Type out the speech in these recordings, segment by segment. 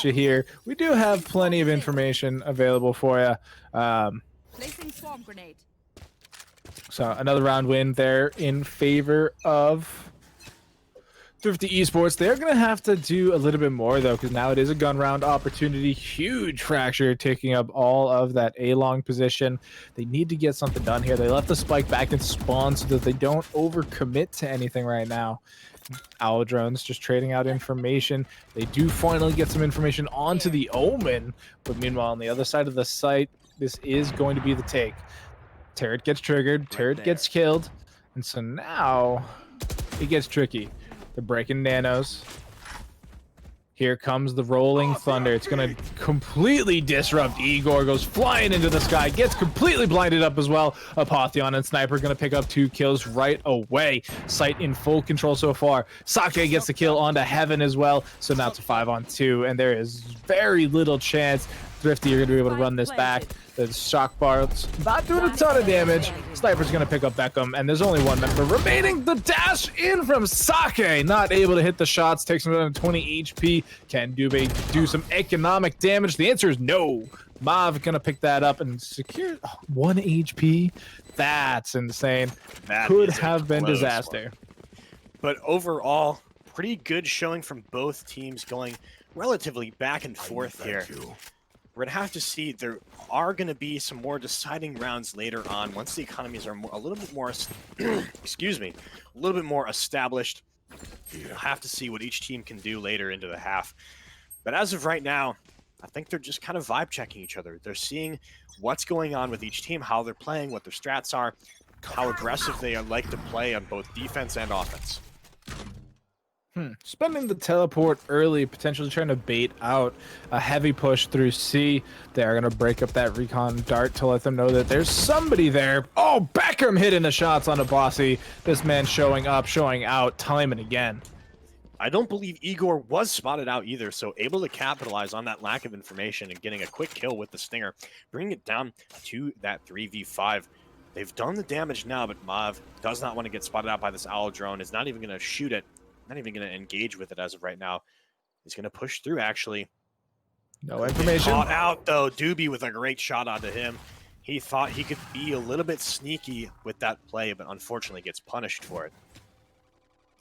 here. We do have plenty of information available for you. Placing swarm grenade. So another round win there in favor of Thrifty Esports. They're going to have to do a little bit more, though, because now it is a gun round opportunity. Huge fracture taking up all of that A-long position. They need to get something done here. They left the spike back in spawn so that they don't overcommit to anything right now. Owl drones just trading out information. They do finally get some information onto the Omen, but meanwhile, on the other side of the site, this is going to be the take. Turret gets triggered, turret gets killed, and so now it gets tricky. They're breaking nanos. Here comes the rolling thunder. It's going to completely disrupt. Igor goes flying into the sky, gets completely blinded up as well. Apotheon and Sniper going to pick up 2 kills right away. Sight in full control so far. Sake gets the kill onto Heaven as well. So now it's a 5-on-2, and there is very little chance Thrifty are going to be able to run this back. The shock bar's not doing a ton of damage. Sniper's going to pick up Beckham, and there's only one member remaining. The dash in from Sake, not able to hit the shots, takes him down to 20 HP. Can Dube do some economic damage? The answer is no. Mav going to pick that up and secure 1 HP. That's insane. That could have been disaster. But overall, pretty good showing from both teams, going relatively back and forth here. We're going to have to see. There are going to be some more deciding rounds later on once the economies are a little bit more, excuse me, a little bit more established. We'll have to see what each team can do later into the half. But as of right now, I think they're just kind of vibe checking each other. They're seeing what's going on with each team, how they're playing, what their strats are, how aggressive they like to play on both defense and offense. Spending the teleport early, potentially trying to bait out a heavy push through C. They're going to break up that recon dart to let them know that there's somebody there. Oh, Beckham hitting the shots on a Bossy. This man showing up, showing out time and again. I don't believe Igor was spotted out either, so able to capitalize on that lack of information and getting a quick kill with the Stinger, bringing it down to that 3v5. They've done the damage now, but Mav does not want to get spotted out by this Owl drone, is not even going to shoot it. Not even going to engage with it as of right now. He's going to push through, actually. No information. Caught out, though. Doobie with a great shot onto him. He thought he could be a little bit sneaky with that play, but unfortunately gets punished for it.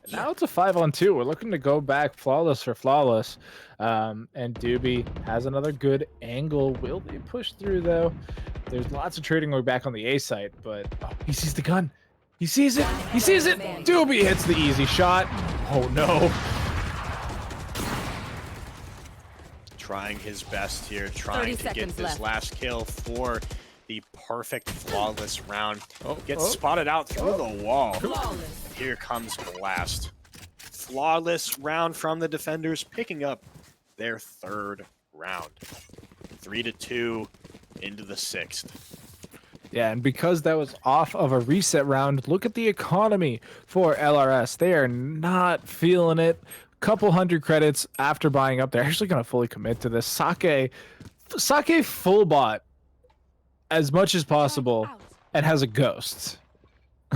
And now it's a 5-on-2. We're looking to go back flawless for flawless. And Doobie has another good angle. Will they push through, though? There's lots of trading going back on the A site, but he sees the gun. He sees it. He sees it. Doobie hits the easy shot. Oh, no. Trying his best here, trying to get this last kill for the perfect flawless round. Gets spotted out through the wall. Here comes Blast. Flawless round from the defenders, picking up their 3rd round. 3-2 into the 6th. Yeah, and because that was off of a reset round, look at the economy for LRS. They are not feeling it. Couple hundred credits after buying up. They're actually going to fully commit to this. Sake full bot as much as possible and has a ghost.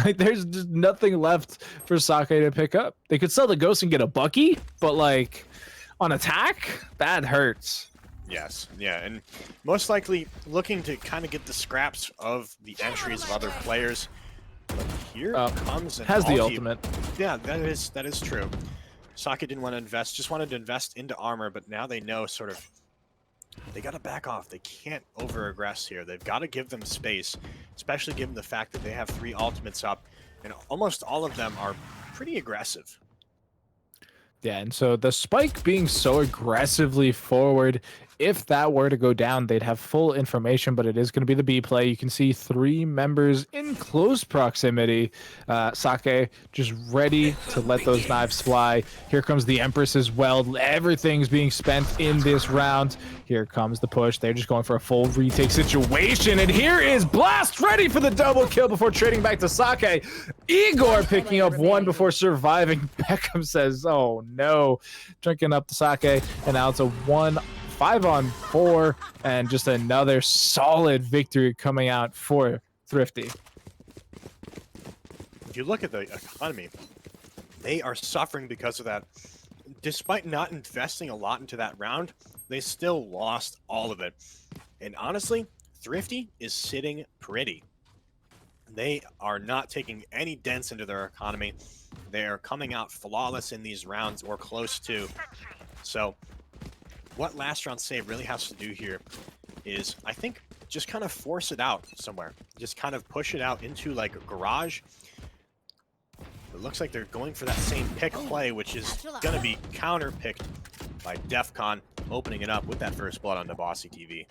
Like, there's just nothing left for Sake to pick up. They could sell the ghost and get a Bucky, but like on attack, that hurts. Yes, yeah, and most likely looking to kind of get the scraps of the entries of other players. But here comes an has the ultimate. Yeah, that is true. Sake didn't want to invest, just wanted to invest into armor, but now they know sort of they got to back off. They can't over-aggress here. They've got to give them space, especially given the fact that they have 3 ultimates up, and almost all of them are pretty aggressive. Yeah, and so the spike being so aggressively forward, if that were to go down, they'd have full information, but it is going to be the B play. You can see 3 members in close proximity. Sake just ready to let those knives fly. Here comes the Empress as well. Everything's being spent in this round. Here comes the push. They're just going for a full retake situation. And here is Blast ready for the double kill before trading back to Sake. Igor picking up 1 before surviving. Beckham says, oh no. Drinking up the Sake. And now it's a 5-on-4 and just another solid victory coming out for Thrifty. If you look at the economy, they are suffering because of that despite not investing a lot into that round, they still lost all of it. And honestly, Thrifty is sitting pretty. They are not taking any dents into their economy. They are coming out flawless in these rounds, or close to. So what last round save really has to do here is, I think, just kind of force it out somewhere. Just kind of push it out into like a garage. It looks like they're going for that same pick play, which is going to be counter-picked by DEFCON, opening it up with that first blood on the Bossy TV.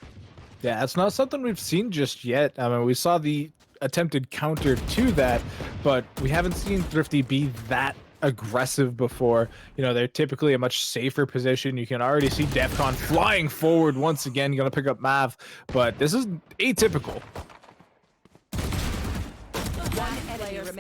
Yeah, it's not something we've seen just yet. I mean, we saw the attempted counter to that, but we haven't seen Thrifty be that aggressive before. You know, they're typically a much safer position. You can already see DEFCON flying forward once again, gonna pick up Mav, but this is atypical.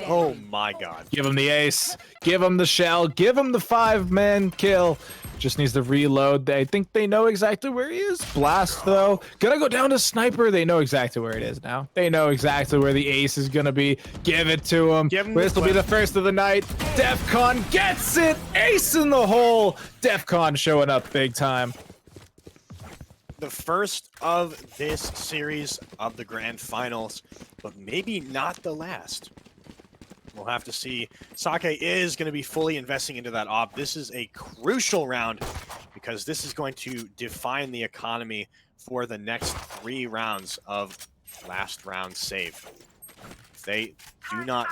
Oh my god. Give him the ace, give him the shell, give him the 5-man kill. Just needs to reload. I think they know exactly where he is. Blast, though. Gonna go down to Sniper. They know exactly where it is now. They know exactly where the ace is gonna be. Give it to him. This will be the first of the night. DEFCON gets it. Ace in the hole. DEFCON showing up big time. The first of this series of the grand finals, but maybe not the last. We'll have to see. Sake is going to be fully investing into that op. This is a crucial round because this is going to define the economy for the next 3 rounds of last round save. If they do not,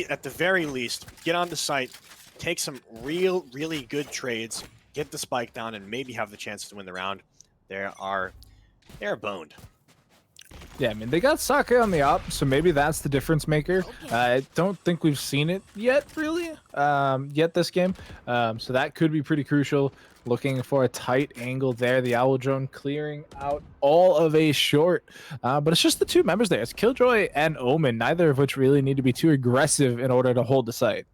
at the very least, get on the site, take some really good trades, get the spike down, and maybe have the chance to win the round, they're boned. Yeah, I mean, they got Sake on the op, so maybe that's the difference maker. I don't think we've seen it yet, really, this game. So that could be pretty crucial. Looking for a tight angle there. The Owl Drone clearing out all of a short. But it's just the 2 members there. It's Killjoy and Omen, neither of which really need to be too aggressive in order to hold the site.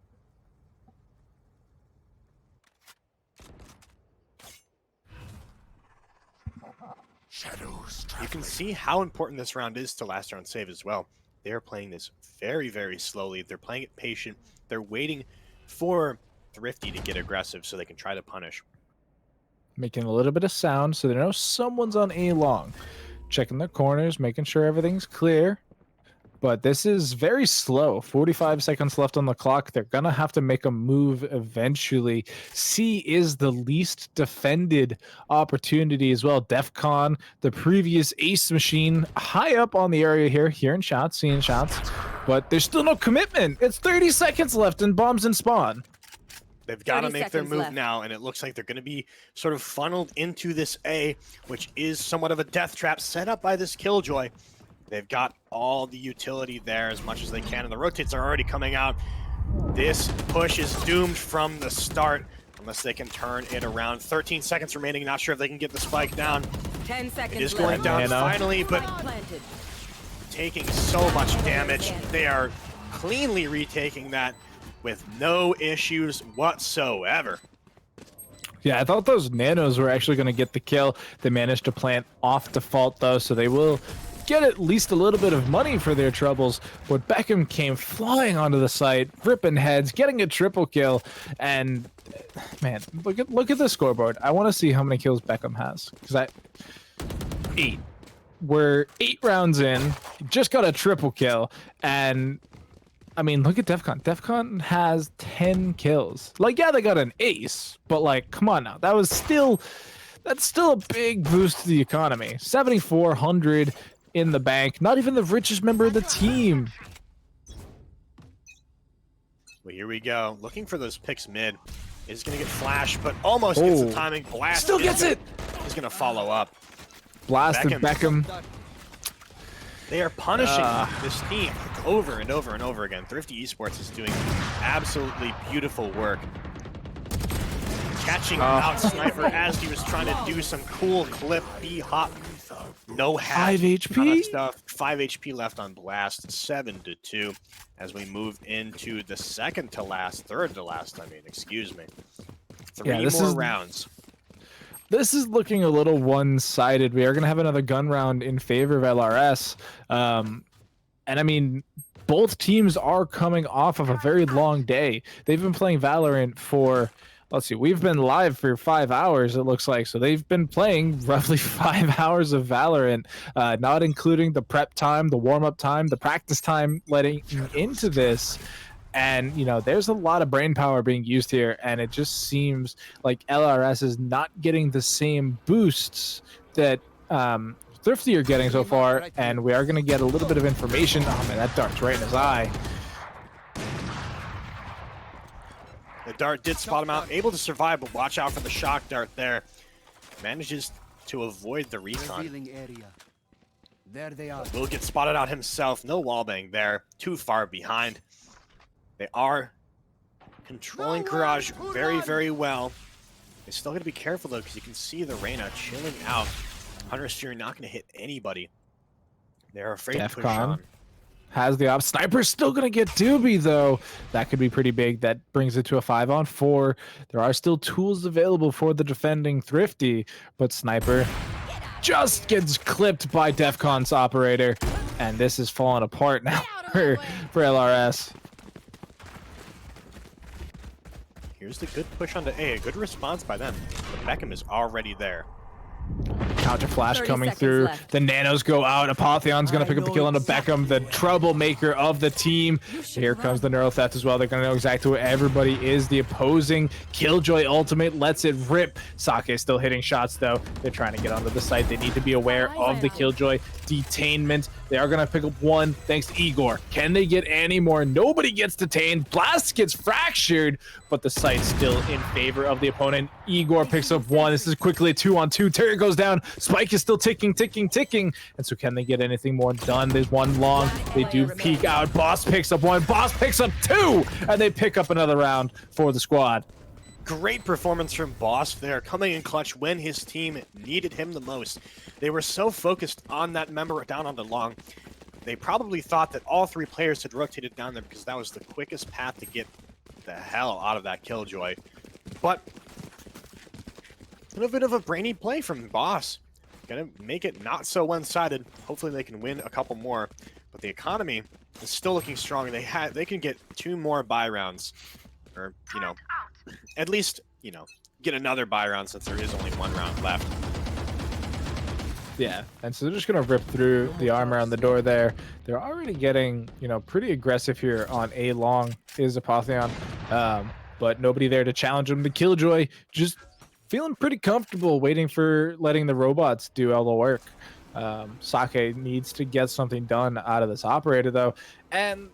You can see how important this round is to last round save as well. They're playing this very slowly. They're playing it patient. They're waiting for Thrifty to get aggressive so they can try to punish. Making a little bit of sound so they know someone's on A long. Checking the corners, making sure everything's clear. But this is very slow. 45 seconds left on the clock. They're going to have to make a move eventually. C is the least defended opportunity as well. DEFCON, the previous ace machine, high up on the area here. Hearing shots, seeing shots. But there's still no commitment. It's 30 seconds left and bombs in spawn. They've got to make their move now, and it looks like they're going to be sort of funneled into this A, which is somewhat of a death trap set up by this Killjoy. They've got all the utility there as much as they can, and the rotates are already coming out. This push is doomed from the start unless they can turn it around. 13 seconds remaining. Not sure if they can get the spike down. 10 seconds It is going down finally, but planted. taking so much damage. They are cleanly retaking that with no issues whatsoever. Yeah, I thought those nanos were actually going to get the kill. They managed to plant off default, though, so they will get at least a little bit of money for their troubles. But Beckham came flying onto the site, ripping heads, getting a triple kill, and man, look at the scoreboard. I want to see how many kills Beckham has, because 8. We're 8 rounds in, just got a triple kill, and I mean, look at DEFCON. DEFCON has 10 kills. Like, yeah, they got an ace, but like, come on now. That's still a big boost to the economy. 7,400 in the bank. Not even the richest member of the team. Well, here we go. Looking for those picks mid. Is going to get flashed, but almost gets the timing. Blast still gets it. He's going to follow up. Blasted Beckham. They are punishing this team over and over and over again. Thrifty Esports is doing absolutely beautiful work. Catching out Sniper as he was trying to do some cool clip B-hop. No hat. 5 HP? Stuff. 5 HP left on Blast. 7-2 as we move into the third to last, excuse me. 3 more rounds. This is looking a little one-sided. We are going to have another gun round in favor of LRS. And I mean, both teams are coming off of a very long day. They've been playing Valorant for let's see, we've been live for 5 hours, it looks like. So they've been playing roughly 5 hours of Valorant, not including the prep time, the warm-up time, the practice time letting into this. And, you know, there's a lot of brain power being used here, and it just seems like LRS is not getting the same boosts that Thrifty are getting so far, and we are going to get a little bit of information. Oh, man, that dart's right in his eye. The dart did spot him out, able to survive, but watch out for the shock dart there. Manages to avoid the recon. There they are. Will get spotted out himself. No wallbang there. Too far behind. They are controlling Garage very, very well. They still got to be careful, though, because you can see the Reyna chilling out. Hunter's Fury not going to hit anybody. They're afraid to push on. Has the op. Sniper's still going to get Doobie, though. That could be pretty big. That brings it to a 5-on-4. There are still tools available for the defending Thrifty, but Sniper just gets clipped by Defcon's operator, and this is falling apart now for LRS. Here's the good push onto A. A good response by them. But Beckham is already there. Counter flash coming through. Left. The nanos go out. Apotheon's going to pick up the kill onto Beckham, the troublemaker of the team. Here comes the neural theft as well. They're going to know exactly where everybody is. The opposing Killjoy ultimate lets it rip. Sake still hitting shots, though. They're trying to get onto the site. They need to be aware of the Killjoy detainment. They are going to pick up one thanks to Igor. Can they get any more? Nobody gets detained. Blast gets fractured, but the site's still in favor of the opponent. Igor picks up one. This is quickly a 2-on-2. Terry goes down. Spike is still ticking. And so can they get anything more done? There's one long. They do peek out. Boss picks up one. Boss picks up two. And they pick up another round for the squad. Great performance from Boss there, coming in clutch when his team needed him the most. They were so focused on that member down on the long. They probably thought that all three players had rotated down there because that was the quickest path to get the hell out of that Killjoy. But a little bit of a brainy play from Boss. Gonna make it not so one-sided. Hopefully they can win a couple more. But the economy is still looking strong. They can get 2 more buy rounds. Or, you know, at least, you know, get another buy round since there is only 1 round left. Yeah, and so they're just going to rip through the armor on the door there. They're already getting, you know, pretty aggressive here on A long is Apotheon. But nobody there to challenge him. The Killjoy just feeling pretty comfortable waiting for letting the robots do all the work. Sake needs to get something done out of this operator, though. And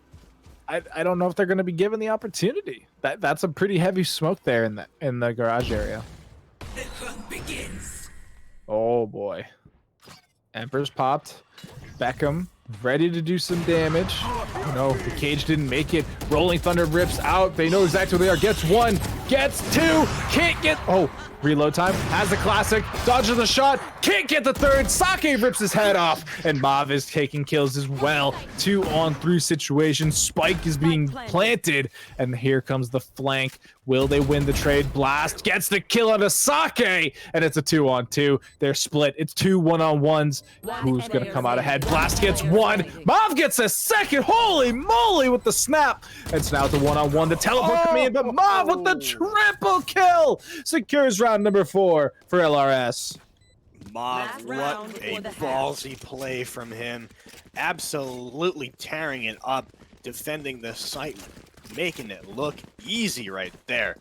I don't know if they're going to be given the opportunity. That's a pretty heavy smoke there in the garage area. The hunt begins. Oh boy. Emperor's popped. Beckham ready to do some damage. Oh no, the cage didn't make it. Rolling Thunder rips out. They know exactly where they are. Gets 1, gets 2, can't get... Oh, reload time. Has the classic. Dodges the shot. Can't get the 3rd. Sake rips his head off. And Mav is taking kills as well. 2-on-3 situation. Spike is being planted. And here comes the flank. Will they win the trade? Blast gets the kill on Sake. And it's a 2-on-2. They're split. It's 2 1-on-1s. Who's going to come out ahead? Blast gets 1. Mav gets a 2nd. Holy moly with the snap. It's now the 1-on-1. The teleport coming in. But Mav with the triple kill. Secures round number 4 for LRS. Mav, what a ballsy play from him. Absolutely tearing it up, defending the site, making it look easy right there.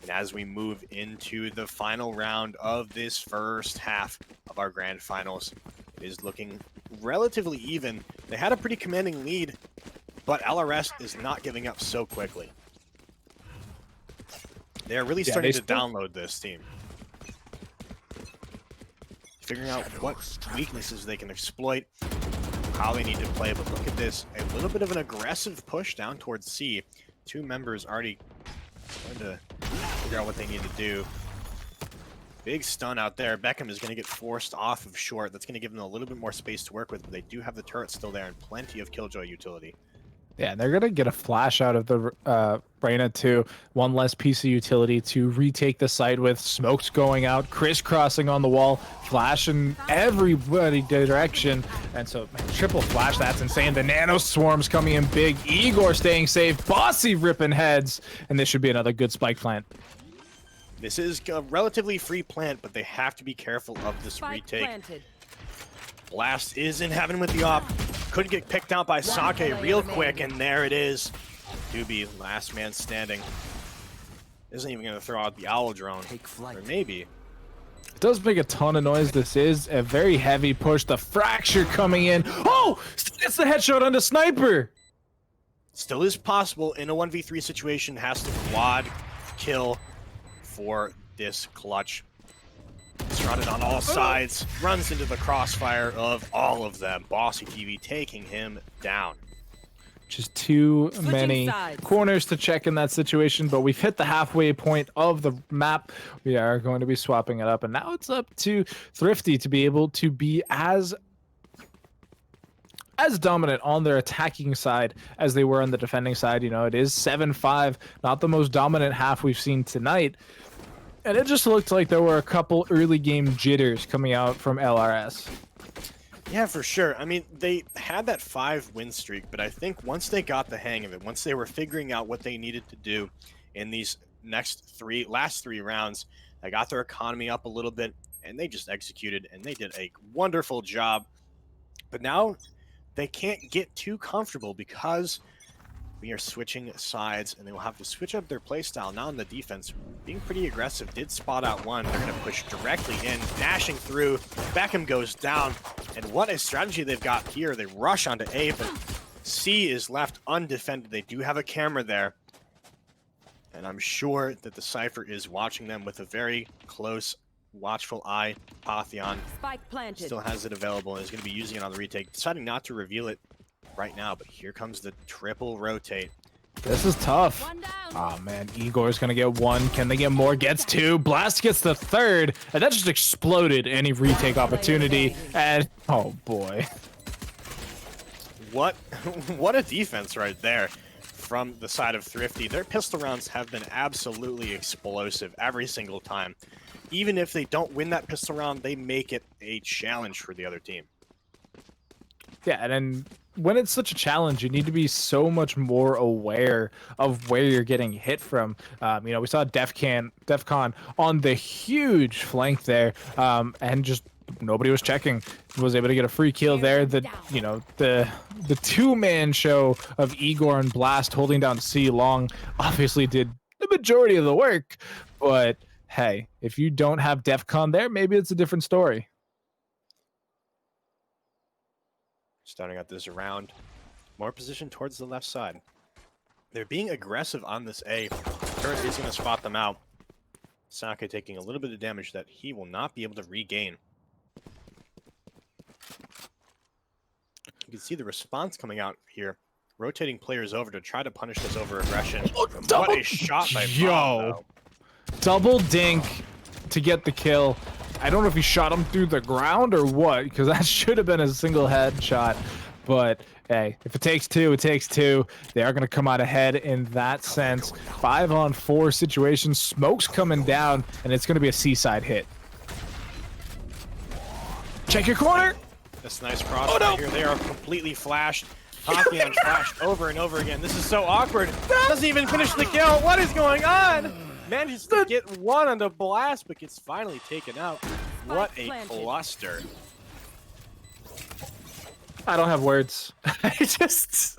And as we move into the final round of this first half of our grand finals, it is looking relatively even. They had a pretty commanding lead, but LRS is not giving up so quickly. They're really starting to download this team. Figuring out what weaknesses they can exploit, how they need to play. But look at this, a little bit of an aggressive push down towards C. 2 members already trying to figure out what they need to do. Big stun out there. Beckham is going to get forced off of short. That's going to give them a little bit more space to work with, but they do have the turret still there and plenty of Killjoy utility. Yeah, they're going to get a flash out of the Reyna too. 1 less piece of utility to retake the site with. Smokes going out, crisscrossing on the wall, flashing everybody direction. And so, man, triple flash, that's insane. The nano swarms coming in big. Igor staying safe. Bossy ripping heads. And this should be another good spike plant. This is a relatively free plant, but they have to be careful of this Spike retake. planted. Blast is in heaven with the op. Could get picked out by Sake real quick, and there it is. Doobie, last man standing. Isn't even going to throw out the owl drone. Take flight. Or maybe. It does make a ton of noise. This is a very heavy push. The fracture coming in. Oh, it's the headshot on the sniper. Still is possible in a 1v3 situation. Has to quad kill for this clutch. Surrounded on all sides. Runs into the crossfire of all of them. Bossy TV taking him down. Just too many sides. corners to check in that situation, but we've hit the halfway point of the map. We are going to be swapping it up, and now it's up to Thrifty to be able to be as dominant on their attacking side as they were on the defending side. You know, it is 7-5, not the most dominant half we've seen tonight. And it just looked like there were a couple early game jitters coming out from LRS. Yeah, for sure. I mean, they had that 5-win streak, but I think once they got the hang of it, once they were figuring out what they needed to do in these last three rounds, they got their economy up a little bit, and they just executed, and they did a wonderful job. But now they can't get too comfortable because we are switching sides, and they will have to switch up their playstyle. Now on the defense, being pretty aggressive, did spot out one. They're going to push directly in, dashing through. Beckham goes down, and what a strategy they've got here. They rush onto A, but C is left undefended. They do have a camera there, and I'm sure that the Cypher is watching them with a very close, watchful eye. Pantheon Spike planted. still has it available and is going to be using it on the retake, deciding not to reveal it right now, but here comes the triple rotate. This is tough. One down. Oh man, Igor's gonna get one. Can they get more? Gets two. Blast gets the third, and that just exploded any retake opportunity. And oh boy, What a defense right there from the side of Thrifty. Their pistol rounds have been absolutely explosive every single time. Even if they don't win that pistol round, they make it a challenge for the other team. yeah, and then when it's such a challenge, you need to be so much more aware of where you're getting hit from. You know, we saw DEFCON on the huge flank there, and just nobody was checking. Was able to get a free kill there. The two-man show of Igor and Blast holding down C long obviously did the majority of the work, but hey, if you don't have DEFCON there, maybe it's a different story. Starting out this round, more position towards the left side. They're being aggressive on this A. Turret is going to spot them out. Sake taking a little bit of damage that he will not be able to regain. You can see the response coming out here. Rotating players over to try to punish this over-aggression. What a shot by Bob, though. Double dink to get the kill. I don't know if he shot him through the ground or what, because that should have been a single headshot. But hey, if it takes two, it takes two. They are going to come out ahead in that sense. 5-on-4 situation. Smoke's coming down, and it's going to be a seaside hit. Check your corner. This nice cross right here. They are completely flashed. Pantheon flashed over and over again. This is so awkward. Doesn't even finish the kill. What is going on? Manages to get one on the Blast, but gets finally taken out. What a cluster. I don't have words. Just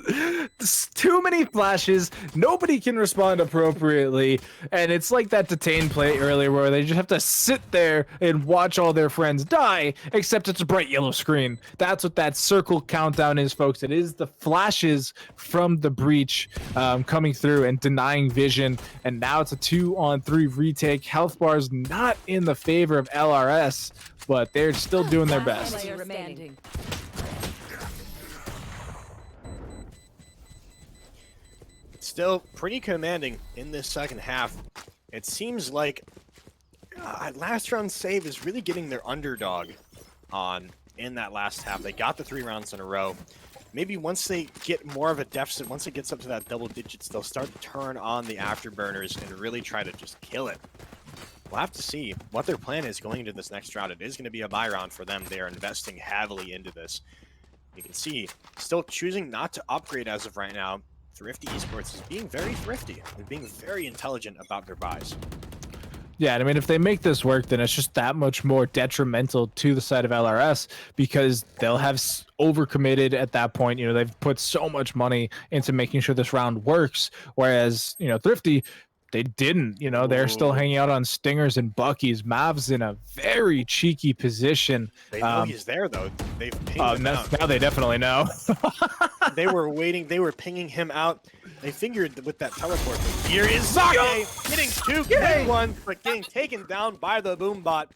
too many flashes. Nobody can respond appropriately. And it's like that Detain play earlier where they just have to sit there and watch all their friends die, except it's a bright yellow screen. That's what that circle countdown is, folks. It is the flashes from the breach coming through and denying vision. And now it's a 2-on-3 retake. Health bars not in the favor of LRS, but they're still doing their best. Player standing. Still pretty commanding in this second half. It seems like last round save is really getting their underdog on in that last half. They got the 3 rounds in a row. Maybe once they get more of a deficit, once it gets up to that double digits, they'll start to turn on the afterburners and really try to just kill it. We'll have to see what their plan is going into this next round. It is going to be a buy round for them. They are investing heavily into this. You can see, still choosing not to upgrade as of right now. Thrifty Esports is being very thrifty and being very intelligent about their buys. Yeah, and I mean, if they make this work, then it's just that much more detrimental to the side of LRS because they'll have overcommitted at that point. You know, they've put so much money into making sure this round works, whereas, you know, Thrifty, they didn't. You know, they're still hanging out on Stingers and Buckies. Mav's in a very cheeky position. They know he's there, though. They've pinged him out. Now they definitely know. They were waiting. They were pinging him out. They figured with that teleport. Here is Sake getting 2 good ones, but getting taken down by the Boombot.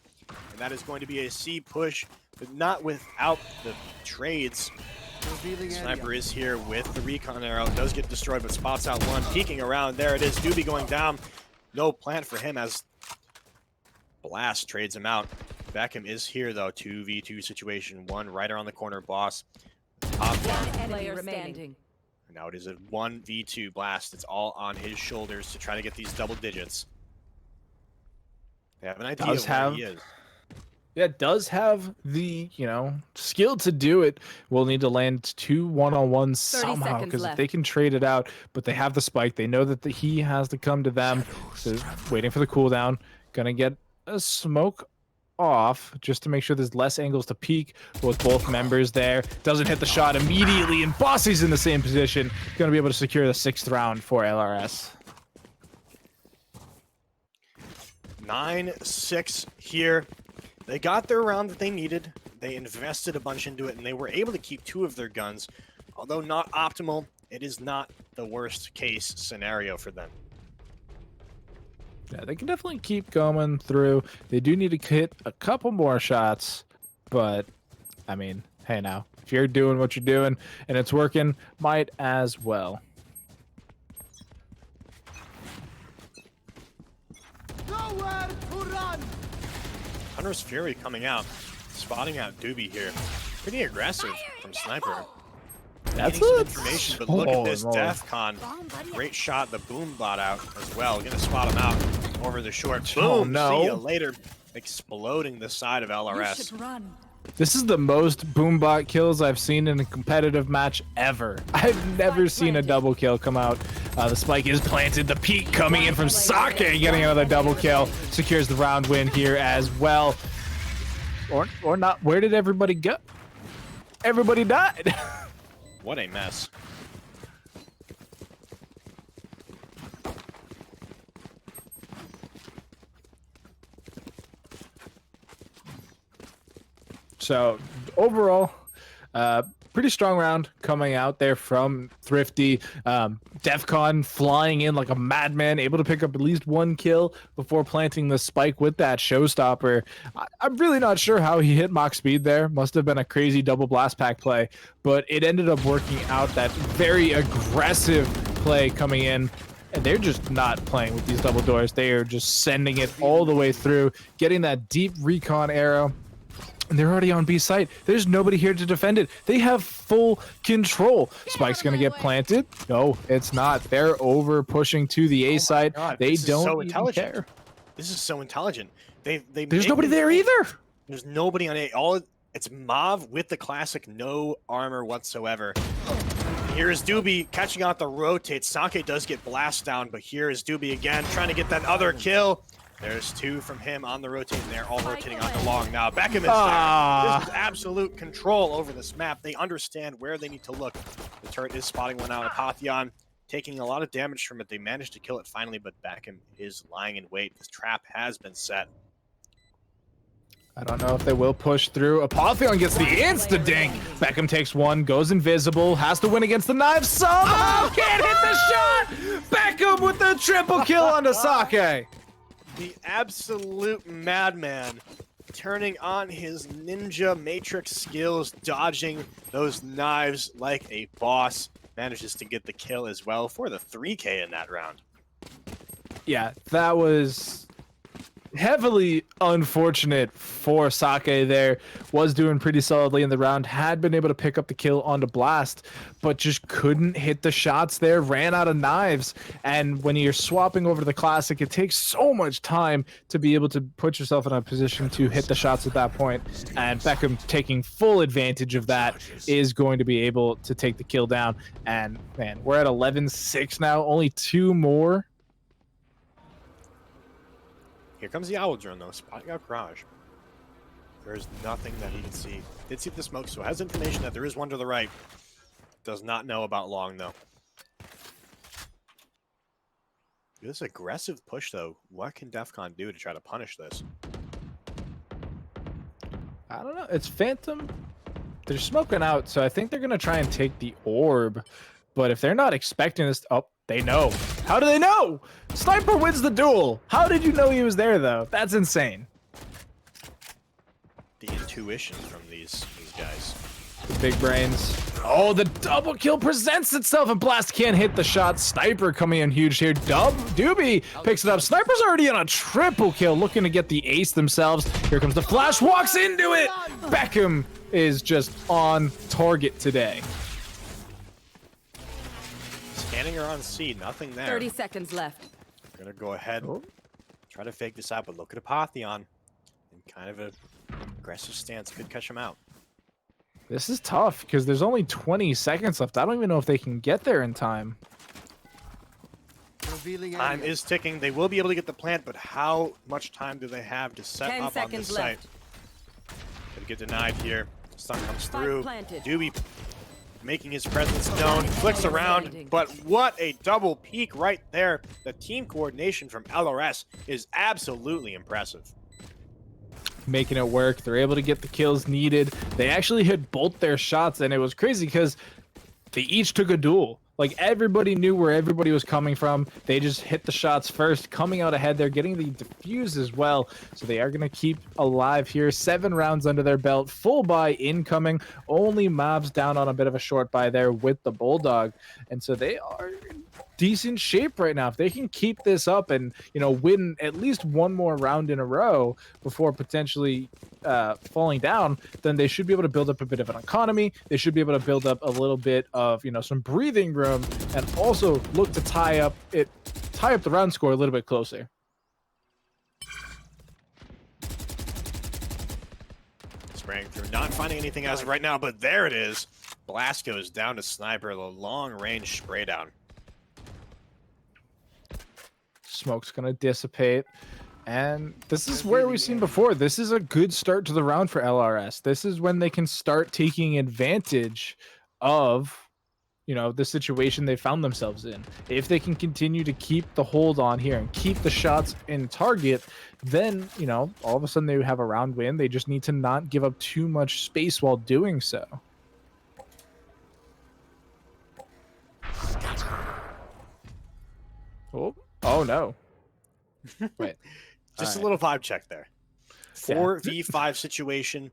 And that is going to be a C push, but not without the trades. Sniper is here with the recon arrow. Does get destroyed, but spots out one. Peeking around. There it is. Doobie going down. No plant for him as Blast trades him out. Beckham is here, though. 2v2 situation. One right around the corner. Boss. Top down. Player standing. Now it is a 1v2 Blast. It's all on his shoulders to try to get these double digits. They have an idea of where he is. Yeah, does have the, you know, skill to do it. We'll need to land 2 1-on-1s somehow, because if they can trade it out, but they have the spike, they know that he has to come to them. So waiting for the cooldown. Gonna get a smoke off just to make sure there's less angles to peek with both members there. Doesn't hit the shot immediately, and Bossy's in the same position. Gonna be able to secure the 6th round for LRS. 9-6 here. They got their round that they needed. They invested a bunch into it, and they were able to keep 2 of their guns. Although not optimal, it is not the worst case scenario for them. Yeah, they can definitely keep going through. They do need to hit a couple more shots, but I mean, hey now, if you're doing what you're doing and it's working, might as well. Nowhere to run. Hunter's Fury coming out, spotting out Doobie here. Pretty aggressive from Sniper. That's some it. information, but look at this DEFCON. Great shot, the Boombot out as well. Gonna spot him out over the short. Boom, no. See ya later. Exploding the side of LRS. You should run. This is the most Boombot kills I've seen in a competitive match ever. I've never seen a double kill come out. The spike is planted. The peek coming in from Sake, getting another double kill. Secures the round win here as well. Or not. Where did everybody go? Everybody died. What a mess. So overall, pretty strong round coming out there from Thrifty. DEFCON flying in like a madman, able to pick up at least 1 kill before planting the spike with that showstopper. I'm really not sure how he hit Mach speed there. Must have been a crazy double blast pack play, but it ended up working out. That very aggressive play coming in. And they're just not playing with these double doors. They are just sending it all the way through, getting that deep recon arrow. And they're already on B site. There's nobody here to defend it. They have full control. Spike's gonna get planted. No, it's not. They're over pushing to the A site. They don't even care. This is so intelligent. There's nobody there either. There's nobody on A. It's Mav with the classic no armor whatsoever. Here is Doobie catching out the rotate. Sake does get blast down, but here is Doobie again trying to get that other kill. There's 2 from him on the rotate, and they're all rotating on the long now. Beckham is there. This is absolute control over this map. They understand where they need to look. The turret is spotting one out. Apotheon taking a lot of damage from it. They managed to kill it finally, but Beckham is lying in wait. This trap has been set. I don't know if they will push through. Apotheon gets the insta-dink. Beckham takes 1, goes invisible, has to win against the knife somehow. Can't hit the shot. Beckham with the triple kill onto Sake. The absolute madman turning on his ninja matrix skills, dodging those knives like a boss. Manages to get the kill as well for the 3K in that round. Yeah, that was heavily unfortunate for Sake there. Was doing pretty solidly in the round, had been able to pick up the kill onto Blast, but just couldn't hit the shots there, ran out of knives. And when you're swapping over to the classic, it takes so much time to be able to put yourself in a position to hit the shots at that point. And Beckham taking full advantage of that is going to be able to take the kill down. And man, we're at 11-6 now, only 2 more. Here comes the owl drone though, spotting out Garage. There's nothing that he can see. Did see the smoke, so has information that there is one to the right. Does not know about long though. This aggressive push though, what can DEFCON do to try to punish this? I don't know. It's Phantom. They're smoking out, so I think they're going to try and take the orb. But if they're not expecting this... Oh, they know. How do they know? Sniper wins the duel. How did you know he was there, though? That's insane. The intuition from these guys. The big brains. Oh, the double kill presents itself, and Blast can't hit the shot. Sniper coming in huge here. Doobie picks it up. Sniper's already on a triple kill, looking to get the ace themselves. Here comes the flash, walks into it. Beckham is just on target today. Scanning her on C, nothing there. 30 seconds left. Gonna go ahead, try to fake this out, but look at Apotheon. In kind of a aggressive stance, could catch him out. This is tough because there's only 20 seconds left. I don't even know if they can get there in time. Time is ticking. They will be able to get the plant, but how much time do they have to set 10 up on this seconds site? left. Gonna get denied here. Sun comes Spike through. planted. Doobie making his presence known. Flicks around, but what a double peek right there. The team coordination from LRS is absolutely impressive. Making it work. They're able to get the kills needed. They actually hit both their shots, and it was crazy because they each took a duel. Like, everybody knew where everybody was coming from. They just hit the shots first, coming out ahead. They're getting the defuse as well, so they are going to keep alive here. 7 rounds under their belt. Full buy incoming. Only Mobs down on a bit of a short buy there with the Bulldog, and so they are in decent shape right now. If they can keep this up and, you know, win at least one more round in a row before potentially falling down, then they should be able to build up a bit of an economy. They should be able to build up a little bit of, you know, some breathing room, and also look to tie up the round score a little bit closer. Spraying through, not finding anything as of right now, but there it is. Blast goes down to Sniper, the long-range spray down. Smoke's gonna dissipate, and this is where we've seen before. This is a good start to the round for LRS. This is when they can start taking advantage of, you know, the situation they found themselves in. If they can continue to keep the hold on here and keep the shots in target, then, you know, all of a sudden they have a round win. They just need to not give up too much space while doing so. Oh no. Wait. Just a little vibe check there. 4v5 situation.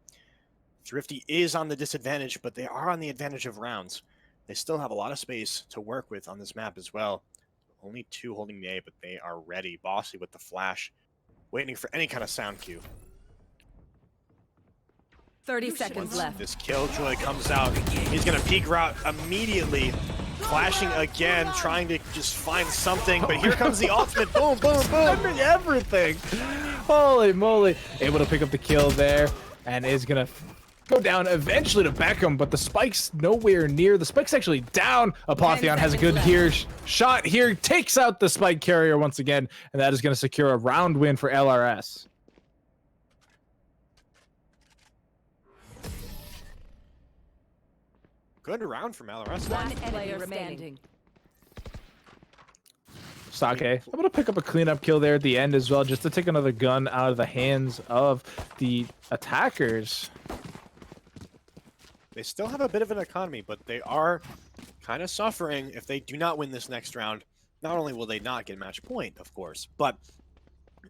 Thrifty is on the disadvantage, but they are on the advantage of rounds. They still have a lot of space to work with on this map as well. Only 2 holding the A, but they are ready. Bossy with the flash, waiting for any kind of sound cue. 30 seconds left. This Killjoy comes out. He's going to peek route immediately. Flashing again, trying to just find something, but here comes the ultimate. Boom, boom, boom. Everything. Holy moly. Able to pick up the kill there, and is going to go down eventually to Beckham, but the spike's nowhere near. The spike's actually down. Apotheon has a good shot here, takes out the spike carrier once again, and that is going to secure a round win for LRS. Good round from LRS. One player remaining. Sake able to pick up a cleanup kill there at the end as well, just to take another gun out of the hands of the attackers. They still have a bit of an economy, but they are kind of suffering if they do not win this next round. Not only will they not get match point, of course, but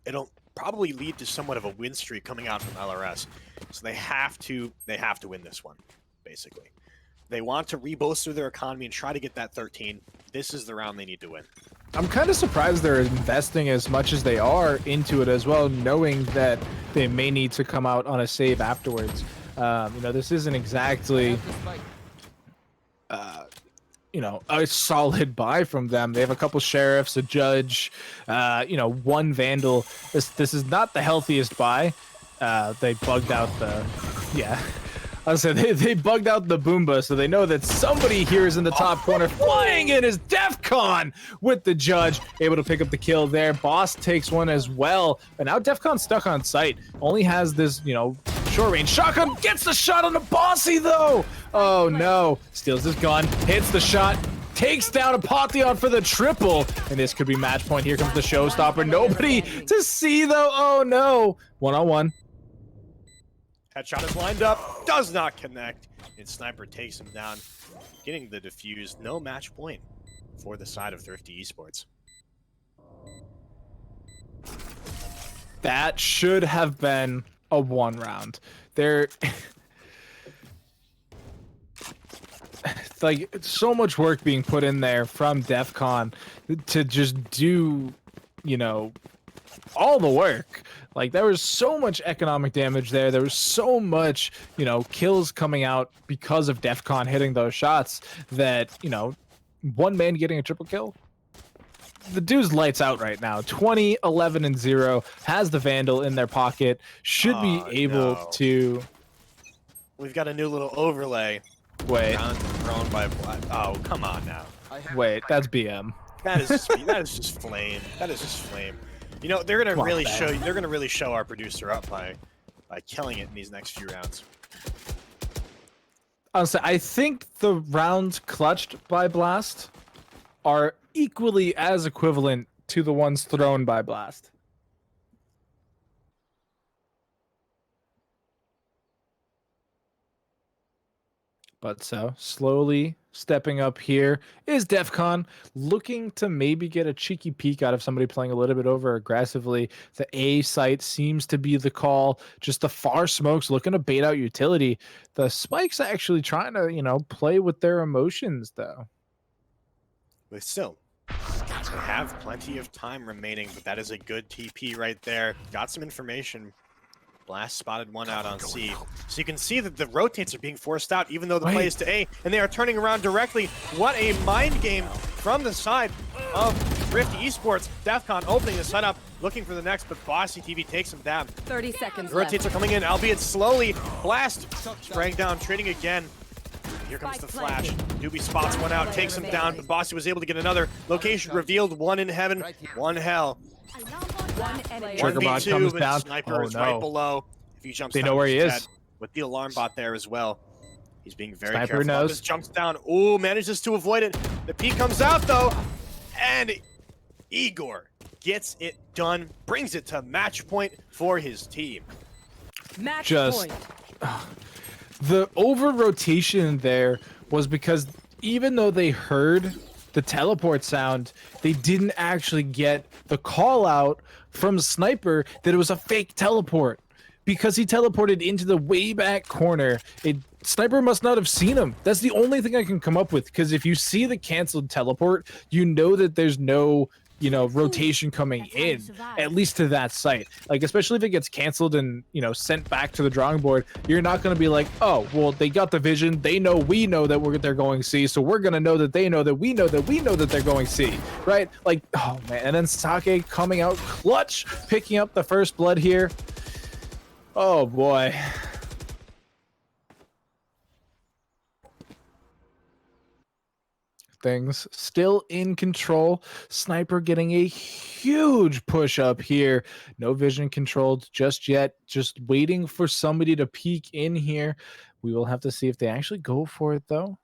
it'll probably lead to somewhat of a win streak coming out from LRS. So they have to win this one, basically. They want to rebolster their economy and try to get that 13. This is the round they need to win. I'm kind of surprised they're investing as much as they are into it as well, knowing that they may need to come out on a save afterwards. You know, this isn't exactly, you know, a solid buy from them. They have a couple sheriffs, a judge, you know, 1 vandal. This is not the healthiest buy. They bugged out the, yeah. I said they bugged out the Boomba, so they know that somebody here is in the top corner. Flying in is DEFCON with the judge, able to pick up the kill there. Boss takes one as well, but now DEFCON's stuck on site. Only has this, you know, short range shotgun. Gets the shot on the Bossy though. Oh no! Steals his gun, hits the shot. Takes down Apotheon for the triple, and this could be match point. Here comes the showstopper. Nobody to see though. Oh no! 1-on-1. Headshot is lined up, does not connect, and Sniper takes him down, getting the defuse. No match point for the side of Thrifty Esports. That should have been a 1 round. There, like, so much work being put in there from DEFCON to just do, you know, all the work. Like, there was so much economic damage there. There was so much, you know, kills coming out because of DEFCON hitting those shots that, you know, one man getting a triple kill. The dude's lights out right now. 20, 11, and 0. Has the Vandal in their pocket. Should be able to... We've got a new little overlay. Wait. Thrown by Black. Oh, come on now. Wait, that's BM. That is just flame. That is just flame. You know, they're gonna really show. They're gonna really show our producer up by killing it in these next few rounds. Honestly, I think the rounds clutched by Blast are equally as equivalent to the ones thrown by Blast. But so, slowly stepping up here is DEFCON, looking to maybe get a cheeky peek out of somebody playing a little bit over aggressively. The A site seems to be the call. Just the far smokes looking to bait out utility. The Spikes actually trying to, you know, play with their emotions, though. But still, they have plenty of time remaining, but that is a good TP right there. Got some information. Blast spotted one out on C. So you can see that the rotates are being forced out, even though the play is to A, and they are turning around directly. What a mind game from the side of Thrifty Esports. DEFCON opening the setup, looking for the next, but Bossy TV takes him down. 30 seconds The rotates left. are coming in, albeit slowly. Blast spraying down, trading again. Here comes the flash. Doobie spots one out, takes him down, but Bossy was able to get another. Location revealed, one in heaven, one hell. One enemy. Trigger bot comes down. Sniper Oh, is no. right below. If he jumps They down, know where he he's is. dead. With the alarm bot there as well. He's being very Sniper careful. knows. Just jumps down. Ooh, manages to avoid it. The peek comes out though, and Igor gets it done. Brings it to match point for his team. Match Just- point. The over rotation there was because even though they heard the teleport sound, they didn't actually get the call out from Sniper that it was a fake teleport because he teleported into the way back corner. Sniper must not have seen him. That's the only thing I can come up with, because if you see the canceled teleport, you know that there's no, you know, rotation coming in, at least to that site. Like, especially if it gets canceled and, you know, sent back to the drawing board, you're not going to be like, oh, well, they got the vision. They know we know that they're going C, so we're going to know that they know that we know that we know that they're going C, right? Like, oh, man. And then Sake coming out clutch, picking up the first blood here. Oh, boy. Things still in control. Sniper getting a huge push up here. No vision controlled just yet. Just waiting for somebody to peek in here. We will have to see if they actually go for it, though.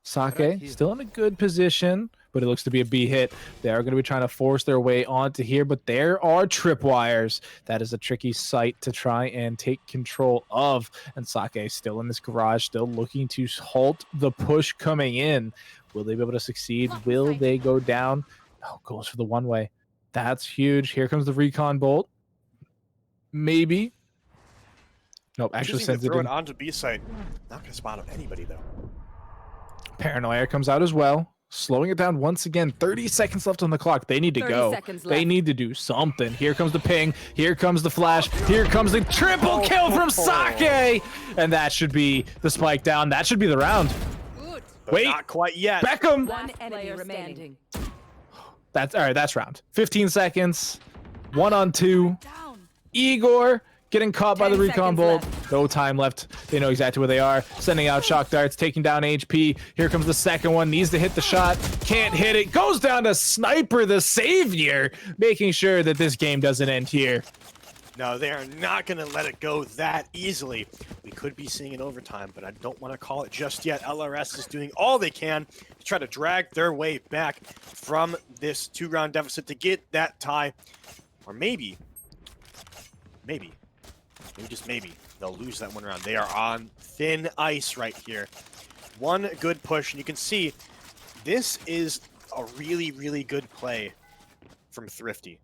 Sake still in a good position, but it looks to be a B hit. They are going to be trying to force their way onto here, but there are tripwires. That is a tricky site to try and take control of. And Sake still in this garage, still looking to halt the push coming in. Will they be able to succeed? Will they go down? Oh, goes for the one-way. That's huge. Here comes the recon bolt. Maybe. Nope, actually Choosing sends to it throw in. it onto B site. Not going to spot on anybody though. Paranoia comes out as well. Slowing it down once again. 30 seconds left on the clock. They need to 30 go. seconds They left. need to do something. Here comes the ping. Here comes the flash. Here comes the triple kill from Sake. And that should be the spike down. That should be the round. But Wait. not quite yet. Beckham. One enemy remaining. That's all right. That's round. 15 seconds. 1-on-2. Igor getting caught by the 10 recon seconds bolt. left. No time left. They know exactly where they are. Sending out shock darts, taking down HP. Here comes the second one. Needs to hit the shot. Can't hit it. Goes down to Sniper, the savior, making sure that this game doesn't end here. No, they are not going to let it go that easily. We could be seeing an overtime, but I don't want to call it just yet. LRS is doing all they can to try to drag their way back from this 2-round deficit to get that tie. Or maybe, just maybe, they'll lose that 1 round. They are on thin ice right here. One good push, and you can see this is a really, really good play from Thrifty.